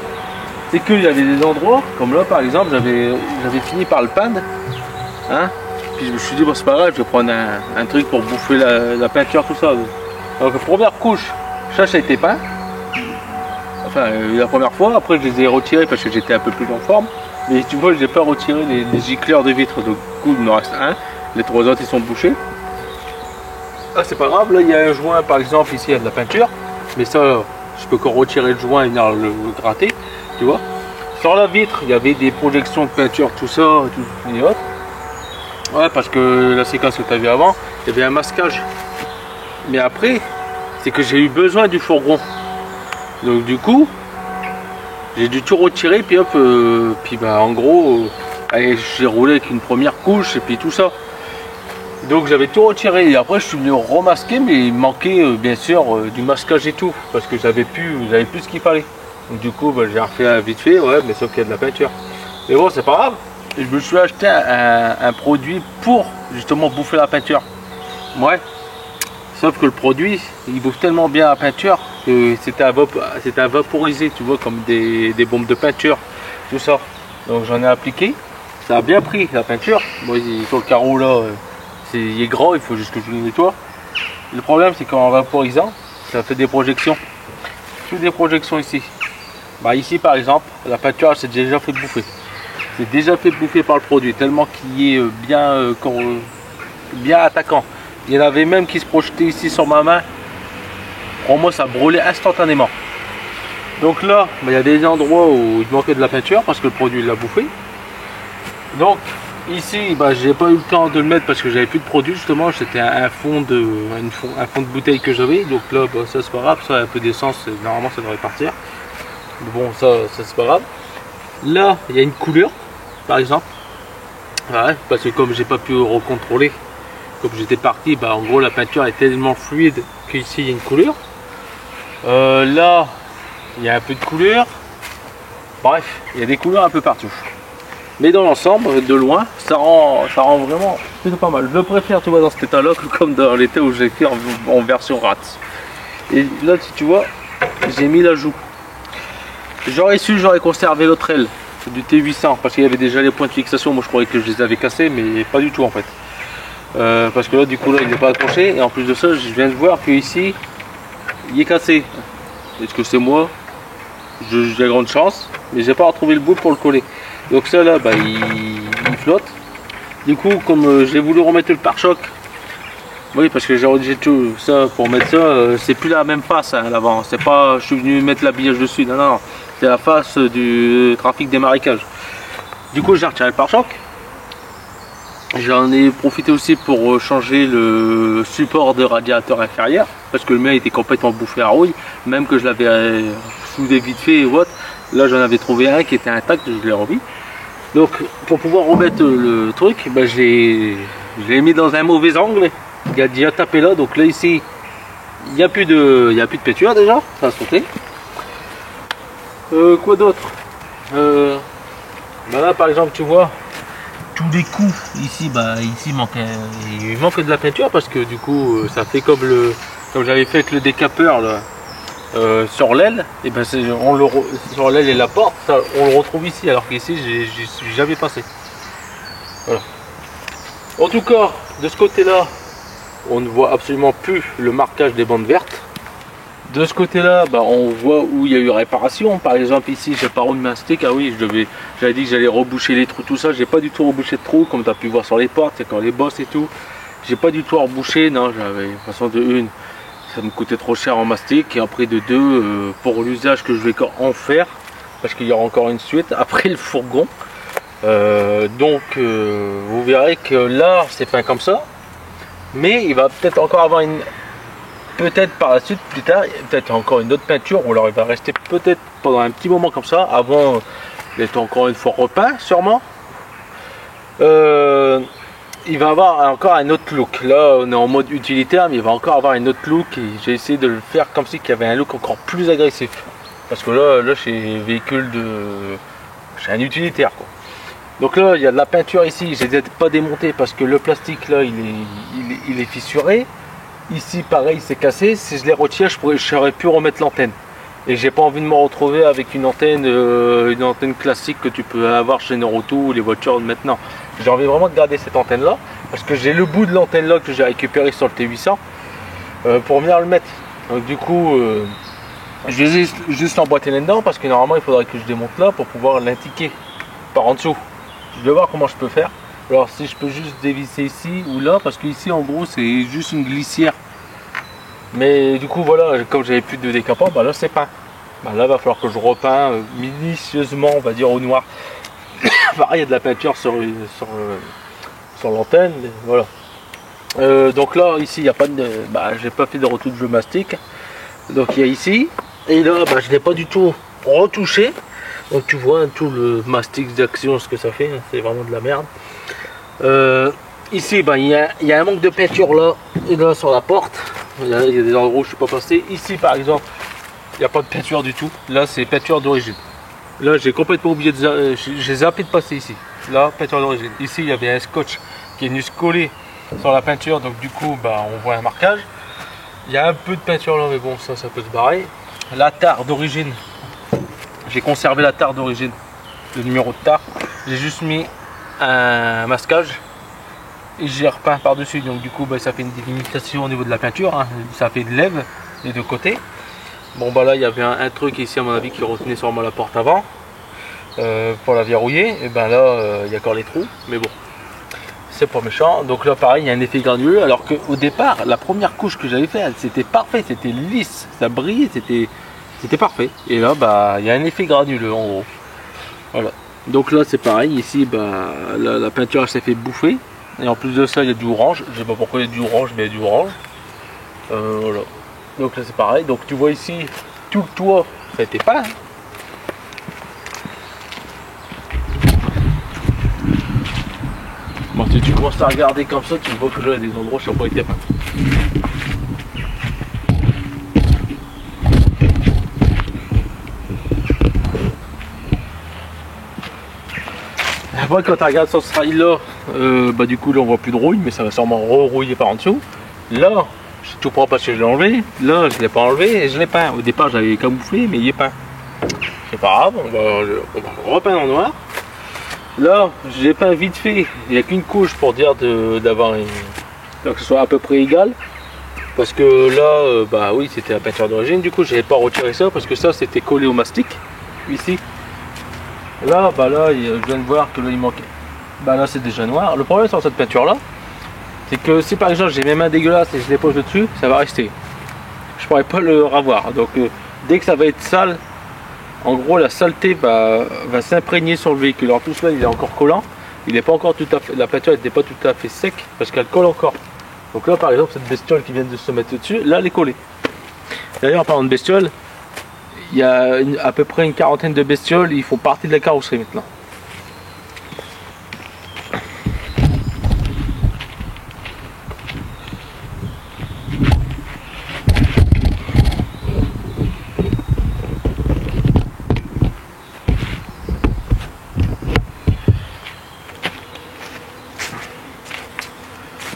c'est qu'il y avait des endroits, comme là par exemple, j'avais fini par le peindre. Hein, puis je me suis dit, bon c'est pas grave, je vais prendre un truc pour bouffer la peinture, tout ça. Donc la première couche, ça a été peint. Enfin, la première fois, après je les ai retirés parce que j'étais un peu plus en forme. Mais tu vois, j'ai pas retiré les gicleurs de vitre, donc du coup il me reste un. Les trois autres ils sont bouchés. Ah c'est pas grave, là il y a un joint par exemple, ici il y a de la peinture. Mais ça, je peux encore retirer le joint et venir le gratter, tu vois. Sur la vitre, il y avait des projections de peinture, tout ça, tout et autres. Ouais, parce que la séquence que tu as vu avant, il y avait un masquage. Mais après, c'est que j'ai eu besoin du fourgon. Donc du coup, j'ai dû tout retirer, puis hop, puis bah en gros, j'ai roulé avec une première couche et puis tout ça. Donc j'avais tout retiré et après je suis venu remasquer, mais il manquait bien sûr du masquage et tout, parce que j'avais plus ce qu'il fallait. Donc du coup, bah, j'ai refait vite fait, ouais, mais sauf qu'il y a de la peinture. Mais bon, c'est pas grave. Je me suis acheté un produit pour justement bouffer la peinture. Ouais. Sauf que le produit, il bouffe tellement bien la peinture que c'était à vaporiser, tu vois, comme des bombes de peinture, tout ça. Donc j'en ai appliqué, ça a bien pris la peinture. Bon, sur le carreau là, il est grand, il faut juste que je le nettoie. Le problème c'est qu'en vaporisant, ça fait des projections. Toutes des projections ici. Bah ici par exemple, la peinture s'est déjà fait bouffer. C'est déjà fait bouffer par le produit, tellement qu'il est bien attaquant. Il y en avait même qui se projetaient ici sur ma main. Pour moi, ça brûlait instantanément. Donc là, il y a des endroits où il manquait de la peinture parce que le produit l'a bouffé. Donc ici, j'ai pas eu le temps de le mettre parce que j'avais plus de produit justement. C'était un fond de bouteille que j'avais. Donc là, ça c'est pas grave. Ça, un peu d'essence, normalement ça devrait partir. Bon, ça c'est pas grave. Là, il y a une couleur, par exemple. Ouais, parce que comme j'ai pas pu recontrôler. Comme j'étais parti, en gros la peinture est tellement fluide qu'ici il y a une couleur. Là, il y a un peu de couleur. Bref, il y a des couleurs un peu partout. Mais dans l'ensemble, de loin, ça rend vraiment plutôt pas mal. Je préfère, tu vois, dans cet état-là que comme dans l'état où j'ai fait en version rat. Et là, si tu vois, j'ai mis l'ajout. J'aurais conservé l'autre aile du T800 parce qu'il y avait déjà les points de fixation. Moi, je croyais que je les avais cassés, mais pas du tout en fait. Parce que là du coup là il n'est pas accroché et en plus de ça je viens de voir que ici il est cassé. Est-ce que c'est moi? J'ai grande chance, mais j'ai pas retrouvé le bout pour le coller. Donc ça là il flotte. Du coup comme j'ai voulu remettre le pare-choc, oui parce que j'ai redirigé tout ça pour mettre ça, c'est plus la même face hein, l'avant. C'est pas je suis venu mettre l'habillage dessus, non, c'est la face du trafic des marécages. Du coup j'ai retiré le pare-choc. J'en ai profité aussi pour changer le support de radiateur inférieur parce que le mien était complètement bouffé à rouille, même que je l'avais soudé vite fait et autres. Là j'en avais trouvé un qui était intact, je l'ai remis. Donc pour pouvoir remettre le truc, je l'ai mis dans un mauvais angle. Il a déjà tapé là, donc là ici il n'y a plus de peinture déjà, ça a sauté. Quoi d'autre? Là par exemple tu vois. Tous les coups ici, ici il manque de la peinture parce que du coup ça fait comme j'avais fait avec le décapeur là, sur l'aile, et sur l'aile et la porte, on le retrouve ici alors qu'ici j'y suis jamais passé. Voilà. En tout cas, de ce côté là, on ne voit absolument plus le marquage des bandes vertes. De ce côté là, on voit où il y a eu réparation. Par exemple ici j'ai pas remis un stick. Ah oui, j'avais dit que j'allais reboucher les trous, tout ça. J'ai pas du tout rebouché de trous comme tu as pu voir sur les portes, c'est quand les bosses et tout. J'ai pas du tout rebouché, non, j'avais de toute façon de une, ça me coûtait trop cher en mastic, et après de deux, pour l'usage que je vais en faire, parce qu'il y aura encore une suite après le fourgon. Vous verrez que là c'est peint comme ça, mais il va peut-être encore avoir peut-être par la suite, plus tard, peut-être encore une autre peinture, ou alors il va rester peut-être pendant un petit moment comme ça, avant d'être encore une fois repeint, sûrement. il va avoir encore un autre look. Là on est en mode utilitaire, mais il va encore avoir un autre look et j'ai essayé de le faire comme si qu'il y avait un look encore plus agressif. Parce que là c'est véhicule de... c'est un utilitaire quoi. Donc là il y a de la peinture ici, je les ai pas démonté parce que le plastique là il est fissuré. Ici pareil c'est cassé, si je les retire j'aurais pu remettre l'antenne. Et j'ai pas envie de me retrouver avec une antenne classique que tu peux avoir chez Noroto ou les voitures de maintenant. J'ai envie vraiment de garder cette antenne là parce que j'ai le bout de l'antenne là que j'ai récupéré sur le T800 pour venir le mettre. Donc du coup je vais juste l'emboîter là-dedans parce que normalement il faudrait que je démonte là pour pouvoir l'indiquer par en dessous. Je vais voir comment je peux faire. Alors si je peux juste dévisser ici ou là parce qu'ici en gros c'est juste une glissière. Mais du coup voilà, comme j'avais plus de décapant, bah là c'est peint. Bah là va falloir que je repeins minutieusement on va dire au noir. Pareil il y a de la peinture sur l'antenne, voilà. Donc là ici il n'y a pas de. Bah j'ai pas fait de retouche de mastic. Donc il y a ici. Et là bah, je n'ai pas du tout retouché. Donc tu vois tout le mastic d'action ce que ça fait, hein, c'est vraiment de la merde. Ici bah, il y a un manque de peinture là et là sur la porte. Il y a des endroits où je ne suis pas passé. Ici par exemple, il n'y a pas de peinture du tout. Là c'est peinture d'origine. Là j'ai complètement oublié de... j'ai zappé de passer ici. Là peinture d'origine. Ici il y avait un scotch qui est venu se coller sur la peinture. Donc du coup bah, on voit un marquage. Il y a un peu de peinture là mais bon ça peut se barrer. La tare d'origine. J'ai conservé la tare d'origine. Le numéro de tare. J'ai juste mis un masquage. Et j'ai repeint par dessus, donc du coup bah, ça fait une délimitation au niveau de la peinture, hein. Ça fait de lèvres des deux côtés. Bon bah là il y avait un truc ici à mon avis qui retenait sûrement la porte avant pour la verrouiller, et ben là il y a encore les trous, mais bon c'est pas méchant. Donc là pareil il y a un effet granuleux alors qu'au départ la première couche que j'avais fait c'était parfait, c'était lisse, ça brillait, c'était parfait. Et là bah il y a un effet granuleux en gros. Voilà. Donc là c'est pareil, ici bah, la peinture s'est fait bouffer. Et en plus de ça, il y a du orange. Je sais pas pourquoi il y a du orange, mais il y a du orange. Voilà. Donc là, c'est pareil. Donc tu vois ici, tout le toit, ça a été peint. Bon, si tu commences à regarder comme ça, tu vois que là, il y a des endroits qui n'ont pas été peints. Après quand tu regardes sur ce rail là, bah du coup là on voit plus de rouille, mais ça va sûrement rerouiller par en dessous. Là, je tout prends parce que je l'ai enlevé. Là je l'ai pas enlevé et je l'ai peint. Au départ j'avais camouflé mais il est peint. C'est pas grave, on va repeindre en noir. Là j'ai peint vite fait, il n'y a qu'une couche pour dire d'avoir une. Donc que ce soit à peu près égal. Parce que là, bah oui c'était la peinture d'origine, du coup je n'avais pas retiré ça parce que ça c'était collé au mastic, ici. Là, bah là, je viens de voir que là il manquait. Bah là c'est déjà noir. Le problème sur cette peinture là, c'est que si par exemple j'ai mes mains dégueulasses et je les pose dessus, ça va rester. Je pourrais pas le revoir. Donc dès que ça va être sale, en gros la saleté va s'imprégner sur le véhicule. En plus là il est encore collant. Il n'est pas encore tout à fait. La peinture n'était pas tout à fait sec parce qu'elle colle encore. Donc là par exemple cette bestiole qui vient de se mettre dessus, là elle est collée. D'ailleurs en parlant de bestiole, il y a à peu près une quarantaine de bestioles, ils font partie de la carrosserie maintenant.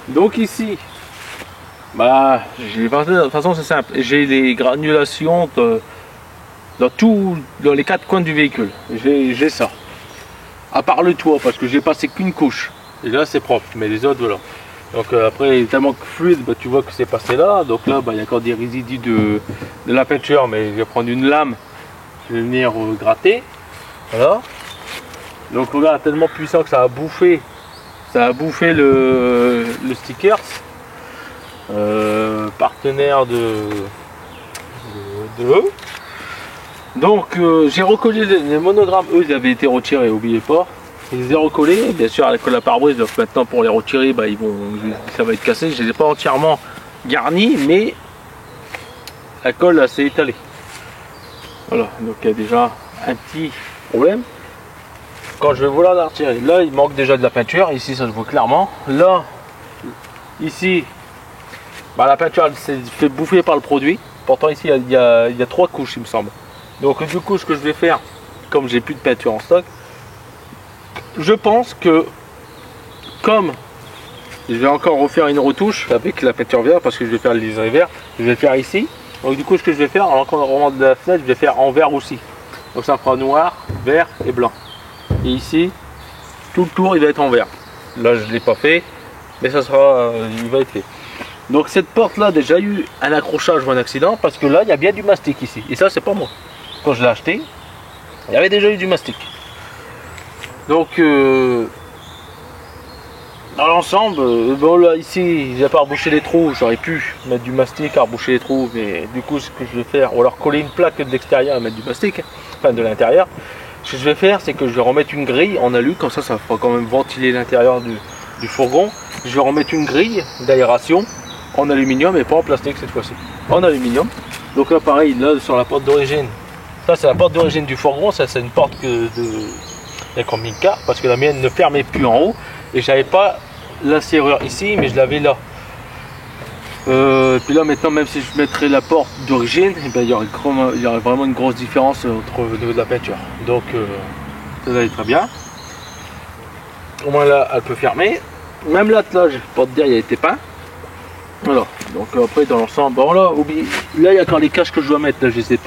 Donc ici, bah, de toute façon c'est simple, j'ai des granulations dans les quatre coins du véhicule, j'ai ça. À part le toit, parce que j'ai passé qu'une couche. Et là c'est propre, mais les autres voilà. Donc après il est tellement fluide, bah, tu vois que c'est passé là. Donc là bah, il y a encore des résidus de la peinture, mais je vais prendre une lame, je vais venir gratter. Voilà. Donc regarde, tellement puissant que ça a bouffé le stickers. Partenaire de eux. Donc j'ai recollé les monogrammes, eux ils avaient été retirés, n'oubliez pas. Je les ai recollés, bien sûr avec la pare-brise, donc maintenant pour les retirer, bah, ça va être cassé. Je ne les ai pas entièrement garnis, mais la colle s'est étalée. Voilà, donc il y a déjà un petit problème. quand je vais vouloir la retirer, là il manque déjà de la peinture, ici ça se voit clairement. Là, ici, bah, la peinture elle s'est fait bouffer par le produit. Pourtant ici il y a 3 couches il me semble. Donc du coup ce que je vais faire, comme j'ai plus de peinture en stock, je pense que comme je vais encore refaire une retouche avec la peinture vert parce que je vais faire le liseré vert, je vais le faire ici. Donc du coup ce que je vais faire, alors quand on remonte de la fenêtre, je vais faire en vert aussi. Donc ça fera noir, vert et blanc. Et ici, tout le tour il va être en vert. Là je ne l'ai pas fait, mais ça sera, il va être fait. Donc cette porte là a déjà eu un accrochage ou un accident parce que là il y a bien du mastic ici. Et ça c'est pas moi. Quand je l'ai acheté, il y avait déjà eu du mastic. Donc dans l'ensemble, bon là ici j'ai pas rebouché les trous, j'aurais pu mettre du mastic à reboucher les trous, mais du coup ce que je vais faire, ou alors coller une plaque de l'extérieur et mettre du mastic, enfin de l'intérieur. Ce que je vais faire, c'est que je vais remettre une grille en alu, comme ça fera quand même ventiler l'intérieur du fourgon. Je vais remettre une grille d'aération en aluminium et pas en plastique cette fois-ci, en aluminium. Donc là pareil, là sur la porte d'origine, ça c'est la porte d'origine du fourgon, ça c'est une porte de camping-car, parce que la mienne ne fermait plus en haut. Et j'avais pas la serrure ici, mais je l'avais là. Puis là maintenant, même si je mettrais la porte d'origine, eh ben, il y aurait vraiment une grosse différence au niveau de la peinture. Donc ça va aller très bien. Au moins là, elle peut fermer. Même l'attelage, porte derrière, il a été peint. Voilà. Donc après dans l'ensemble, bon là, oublie. Là il y a encore les caches que je dois mettre. Là je les ai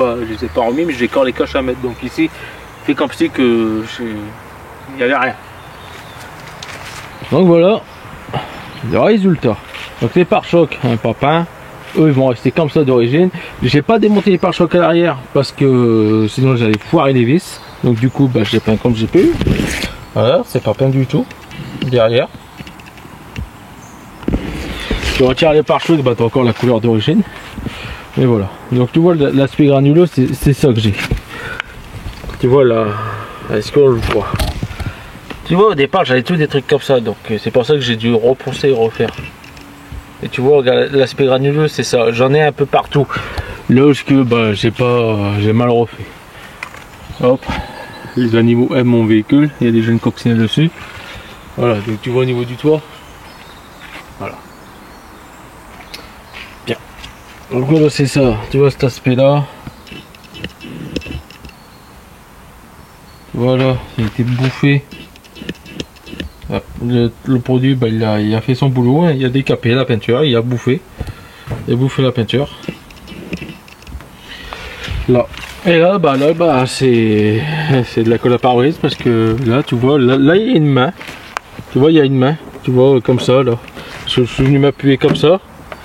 pas remis, mais j'ai encore les caches à mettre. Donc ici, fait comme si que il n'y avait rien. Donc voilà le résultat. Donc les pare-chocs, un papin, eux ils vont rester comme ça d'origine. J'ai pas démonté les pare-chocs à l'arrière parce que sinon j'allais foirer les vis. Donc du coup bah, j'ai peint comme j'ai pu. Voilà, c'est pas peint du tout derrière. Je retire les pare-chocs, bah t'as encore la couleur d'origine. Et voilà. Donc tu vois l'aspect granuleux, c'est ça que j'ai. Tu vois là, est-ce qu'on le voit? Tu vois, au départ j'avais tous des trucs comme ça, donc c'est pour ça que j'ai dû reponcer et refaire. Et tu vois, l'aspect granuleux, c'est ça. J'en ai un peu partout. Là où bah, j'ai mal refait. Hop, les animaux aiment mon véhicule. Il y a des jeunes coccinelles dessus. Voilà, donc tu vois au niveau du toit. Voilà. Bien. Donc voilà, c'est ça. Tu vois cet aspect-là. Voilà, il a été bouffé. Le produit, bah, il a fait son boulot, hein. Il a décapé la peinture, il a bouffé la peinture. Là. Et là, c'est de la colle à pare-brise parce que là, tu vois, là il y a une main. Tu vois, il y a une main. Tu vois, comme ça, là. Je suis venu m'appuyer comme ça.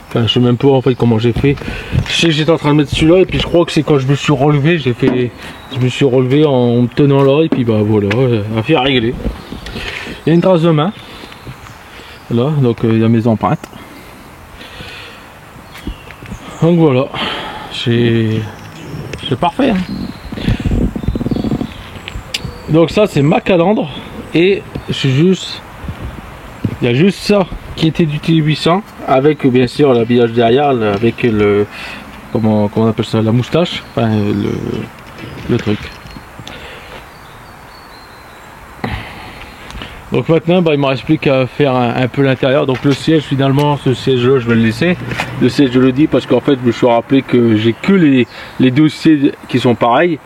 Enfin, je sais même pas en fait comment j'ai fait. Je sais que j'étais en train de mettre celui-là et puis je crois que c'est quand je me suis relevé, je me suis relevé en me tenant là et puis bah voilà, affaire réglée. Il y a une trace de main. Là, donc il y a mes empreintes. Donc voilà, c'est parfait. Hein. Donc ça c'est ma calandre et il y a juste ça qui était du T800 avec bien sûr l'habillage derrière, avec le comment on appelle ça, la moustache, enfin le truc. Donc maintenant bah, il me reste plus qu'à faire un peu l'intérieur. Donc le siège, finalement ce siège là je vais le laisser. Le siège je le dis parce qu'en fait je me suis rappelé que j'ai que les dossiers qui sont pareils.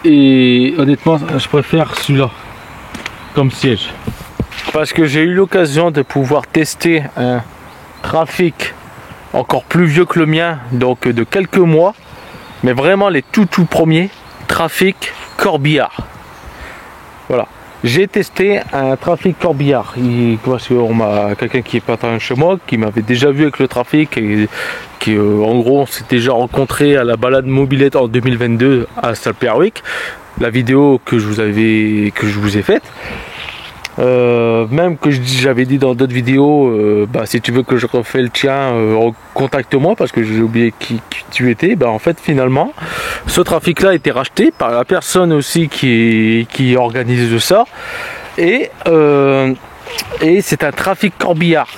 Et honnêtement je préfère celui-là comme siège. Parce que j'ai eu l'occasion de pouvoir tester un trafic encore plus vieux que le mien, donc de quelques mois. Mais vraiment les tout premiers trafic Corbillard. Voilà. J'ai testé un trafic Corbillard, parce qu'on m'a quelqu'un qui est pas chez moi, qui m'avait déjà vu avec le trafic et qui en gros on s'est déjà rencontré à la balade mobilette en 2022 à Salperwick, la vidéo que je vous ai faite. Même que j'avais dit dans d'autres vidéos, bah, si tu veux que je refais le tien, contacte-moi parce que j'ai oublié qui tu étais. Bah, en fait finalement ce trafic là a été racheté par la personne aussi qui organise ça et c'est un trafic Corbillard,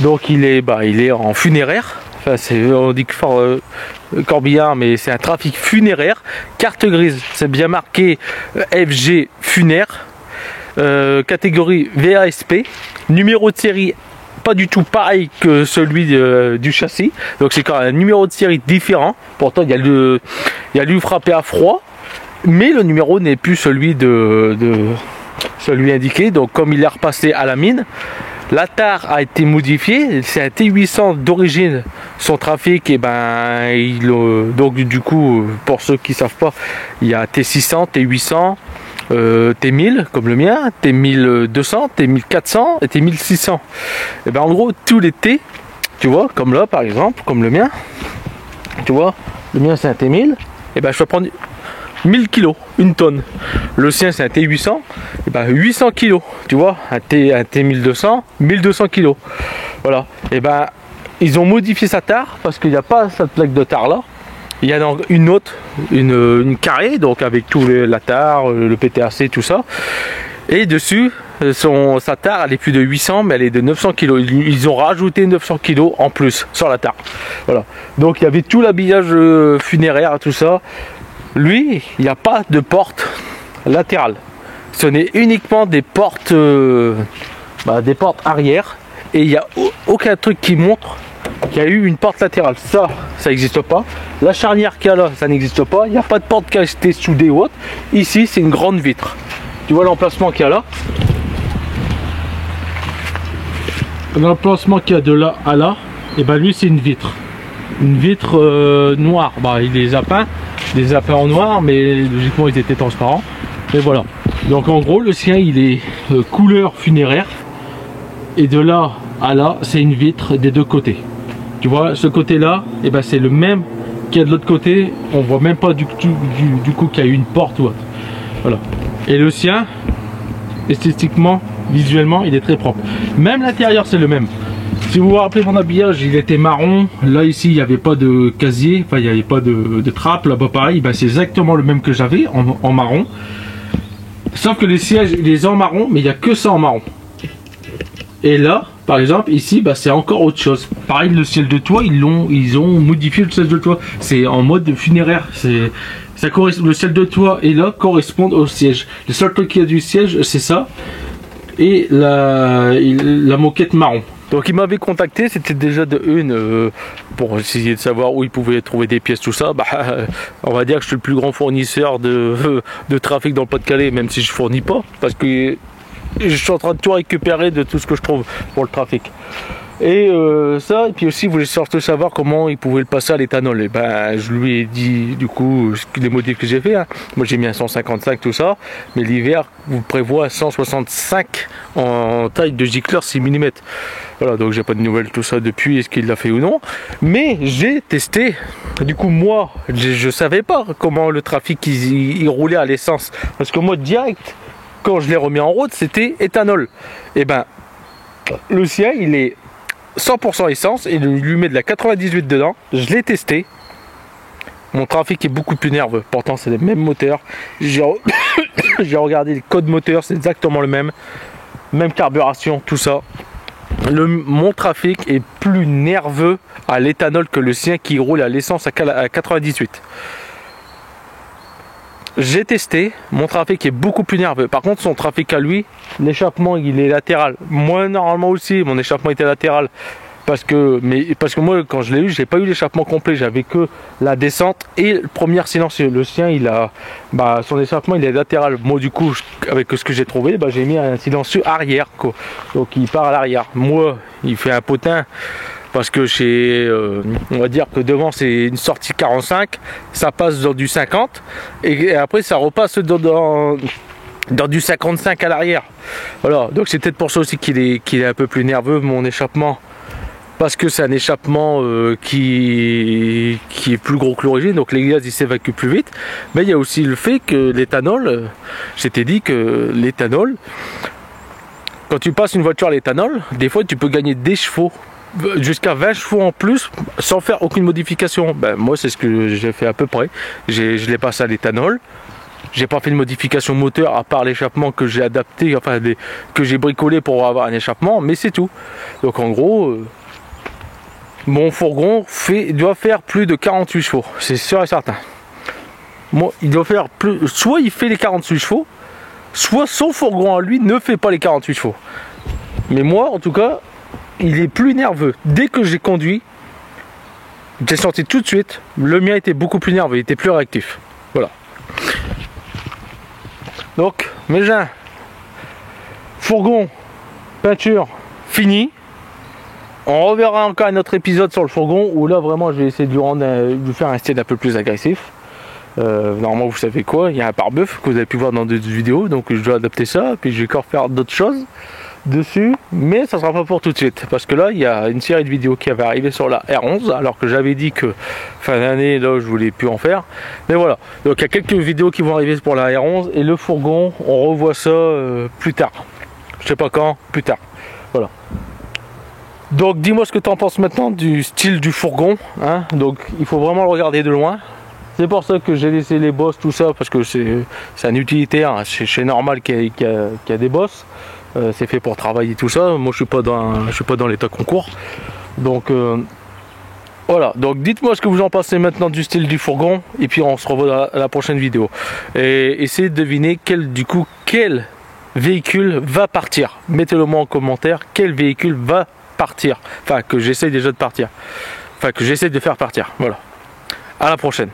donc il est en funéraire, enfin on dit que corbillard, mais c'est un trafic funéraire, carte grise, c'est bien marqué FG funéraire, catégorie VASP, numéro de série pas du tout pareil que celui du châssis, donc c'est quand même un numéro de série différent. Pourtant il y a lui frappé à froid, mais le numéro n'est plus celui celui indiqué. Donc comme il est repassé à la mine, la tare a été modifiée. C'est un T800 d'origine. Son trafic, et donc du coup, pour ceux qui savent pas, il y a T600, T800, T1000 comme le mien, T1200, T1400 et T1600. Et ben en gros tous les T, tu vois, comme là par exemple, comme le mien, tu vois, le mien c'est un T1000, et ben je peux prendre 1000 kg, une tonne. Le sien c'est un T800, et ben 800 kg, tu vois, un T1200, 1200 kg. Voilà, et ben ils ont modifié sa tare parce qu'il n'y a pas cette plaque de tare là. Il y en a une autre, une carrée, donc avec tout la tare, le PTAC, tout ça. Et dessus, sa tare, elle est plus de 800, mais elle est de 900 kg. Ils ont rajouté 900 kg en plus sur la tare. Voilà. Donc il y avait tout l'habillage funéraire, tout ça. Lui, il n'y a pas de porte latérale. Ce n'est uniquement des portes arrière. Et il n'y a aucun truc qui montre qu'il y a eu une porte latérale. Ça n'existe pas. La charnière qu'il y a là, ça n'existe pas. Il n'y a pas de porte qui a été soudée ou autre. Ici, c'est une grande vitre. Tu vois l'emplacement qu'il y a là. L'emplacement qu'il y a de là à là, et ben lui, c'est une vitre. Une vitre noire. Il les a peints en noir, mais logiquement, ils étaient transparents. Et voilà. Donc en gros, le sien, il est couleur funéraire. Et de là à là, c'est une vitre des deux côtés. Tu vois, ce côté-là, et ben c'est le même qu'il y a de l'autre côté. On voit même pas du coup qu'il y a eu une porte ou autre. Voilà. Et le sien, esthétiquement, visuellement, il est très propre. Même l'intérieur, c'est le même. Si vous vous rappelez mon habillage, il était marron. Là, ici, il n'y avait pas de casier. Enfin, il n'y avait pas de trappe. Là-bas, pareil. Ben, c'est exactement le même que j'avais en marron. Sauf que les sièges, il les a en marron, mais il n'y a que ça en marron. Et là, par exemple, ici, c'est encore autre chose. Pareil, le ciel de toit, ils ont modifié le ciel de toit. C'est en mode funéraire. Le ciel de toit et là correspondent au siège. Le seul truc qu'il y a du siège, c'est ça. Et la moquette marron. Donc il m'avait contacté, c'était déjà de une pour essayer de savoir où il pouvait trouver des pièces, tout ça. On va dire que je suis le plus grand fournisseur de trafic dans le Pas-de-Calais, même si je fournis pas, parce que je suis en train de tout récupérer de tout ce que je trouve pour le trafic. Et ça, et puis aussi, vous voulez surtout savoir comment il pouvait le passer à l'éthanol. Et je lui ai dit, du coup, les modifs que j'ai fait. Moi, j'ai mis un 155, tout ça. Mais l'hiver, vous prévoit 165 en taille de gicleur 6 mm. Voilà, donc j'ai pas de nouvelles, tout ça depuis, est-ce qu'il l'a fait ou non. Mais j'ai testé. Du coup, moi, je savais pas comment le trafic il roulait à l'essence. Parce que moi, direct, quand je l'ai remis en route, c'était éthanol. Et le sien, il est 100% essence et il lui met de la 98 dedans. Je l'ai testé. Mon trafic est beaucoup plus nerveux. Pourtant, c'est les mêmes moteurs. J'ai regardé le code moteur, c'est exactement le même. Même carburation, tout ça. Mon trafic est plus nerveux à l'éthanol que le sien qui roule à l'essence à 98. J'ai testé, mon trafic est beaucoup plus nerveux. Par contre, son trafic à lui, l'échappement il est latéral. Moi normalement aussi, mon échappement était latéral. Parce que moi quand je l'ai eu, j'ai pas eu l'échappement complet, j'avais que la descente et le premier silencieux. Le sien il a son échappement il est latéral. Moi du coup avec ce que j'ai trouvé, j'ai mis un silencieux arrière quoi. Donc il part à l'arrière. Moi il fait un potin. Parce que on va dire que devant c'est une sortie 45, ça passe dans du 50 et après ça repasse dans du 55 à l'arrière. Voilà, donc c'est peut-être pour ça aussi qu'il est un peu plus nerveux mon échappement. Parce que c'est un échappement qui est plus gros que l'origine, donc les gaz ils s'évacuent plus vite. Mais il y a aussi le fait que l'éthanol, j'étais dit que l'éthanol, quand tu passes une voiture à l'éthanol, des fois tu peux gagner des chevaux. Jusqu'à 20 chevaux en plus sans faire aucune modification. Moi c'est ce que j'ai fait à peu près. Je l'ai passé à l'éthanol. J'ai pas fait de modification moteur à part l'échappement que j'ai adapté, que j'ai bricolé pour avoir un échappement, mais c'est tout. Donc en gros, mon fourgon doit faire plus de 48 chevaux, c'est sûr et certain. Moi, il doit faire plus, soit il fait les 48 chevaux, soit son fourgon à lui ne fait pas les 48 chevaux. Mais moi, en tout cas, il est plus nerveux. Dès que j'ai conduit, j'ai senti tout de suite, le mien était beaucoup plus nerveux, il était plus réactif. Voilà. Donc, mes gens, fourgon, peinture, fini. On reverra encore un autre épisode sur le fourgon où là vraiment je vais essayer de lui faire un style un peu plus agressif. Normalement vous savez quoi, il y a un pare-bœuf que vous avez pu voir dans d'autres vidéos, donc je dois adapter ça, puis je vais encore faire d'autres choses dessus, mais ça sera pas pour tout de suite, parce que là il y a une série de vidéos qui avait arrivé sur la R11, alors que j'avais dit que fin d'année là je voulais plus en faire, mais voilà, donc il y a quelques vidéos qui vont arriver pour la R11, et le fourgon on revoit ça plus tard, je sais pas quand, plus tard, voilà. Donc dis-moi ce que tu en penses maintenant du style du fourgon, hein. Donc il faut vraiment le regarder de loin. C'est pour ça que j'ai laissé les bosses, tout ça, parce que c'est un utilitaire, c'est normal qu'il y a des bosses. C'est fait pour travailler tout ça. Moi je suis pas dans l'état concours. Donc voilà, donc dites-moi ce que vous en pensez maintenant du style du fourgon, et puis on se revoit à la prochaine vidéo. Et essayez de deviner quel véhicule va partir. Mettez-le moi en commentaire, quel véhicule va partir, enfin que j'essaye déjà de partir, enfin que j'essaye de faire partir. Voilà, à la prochaine.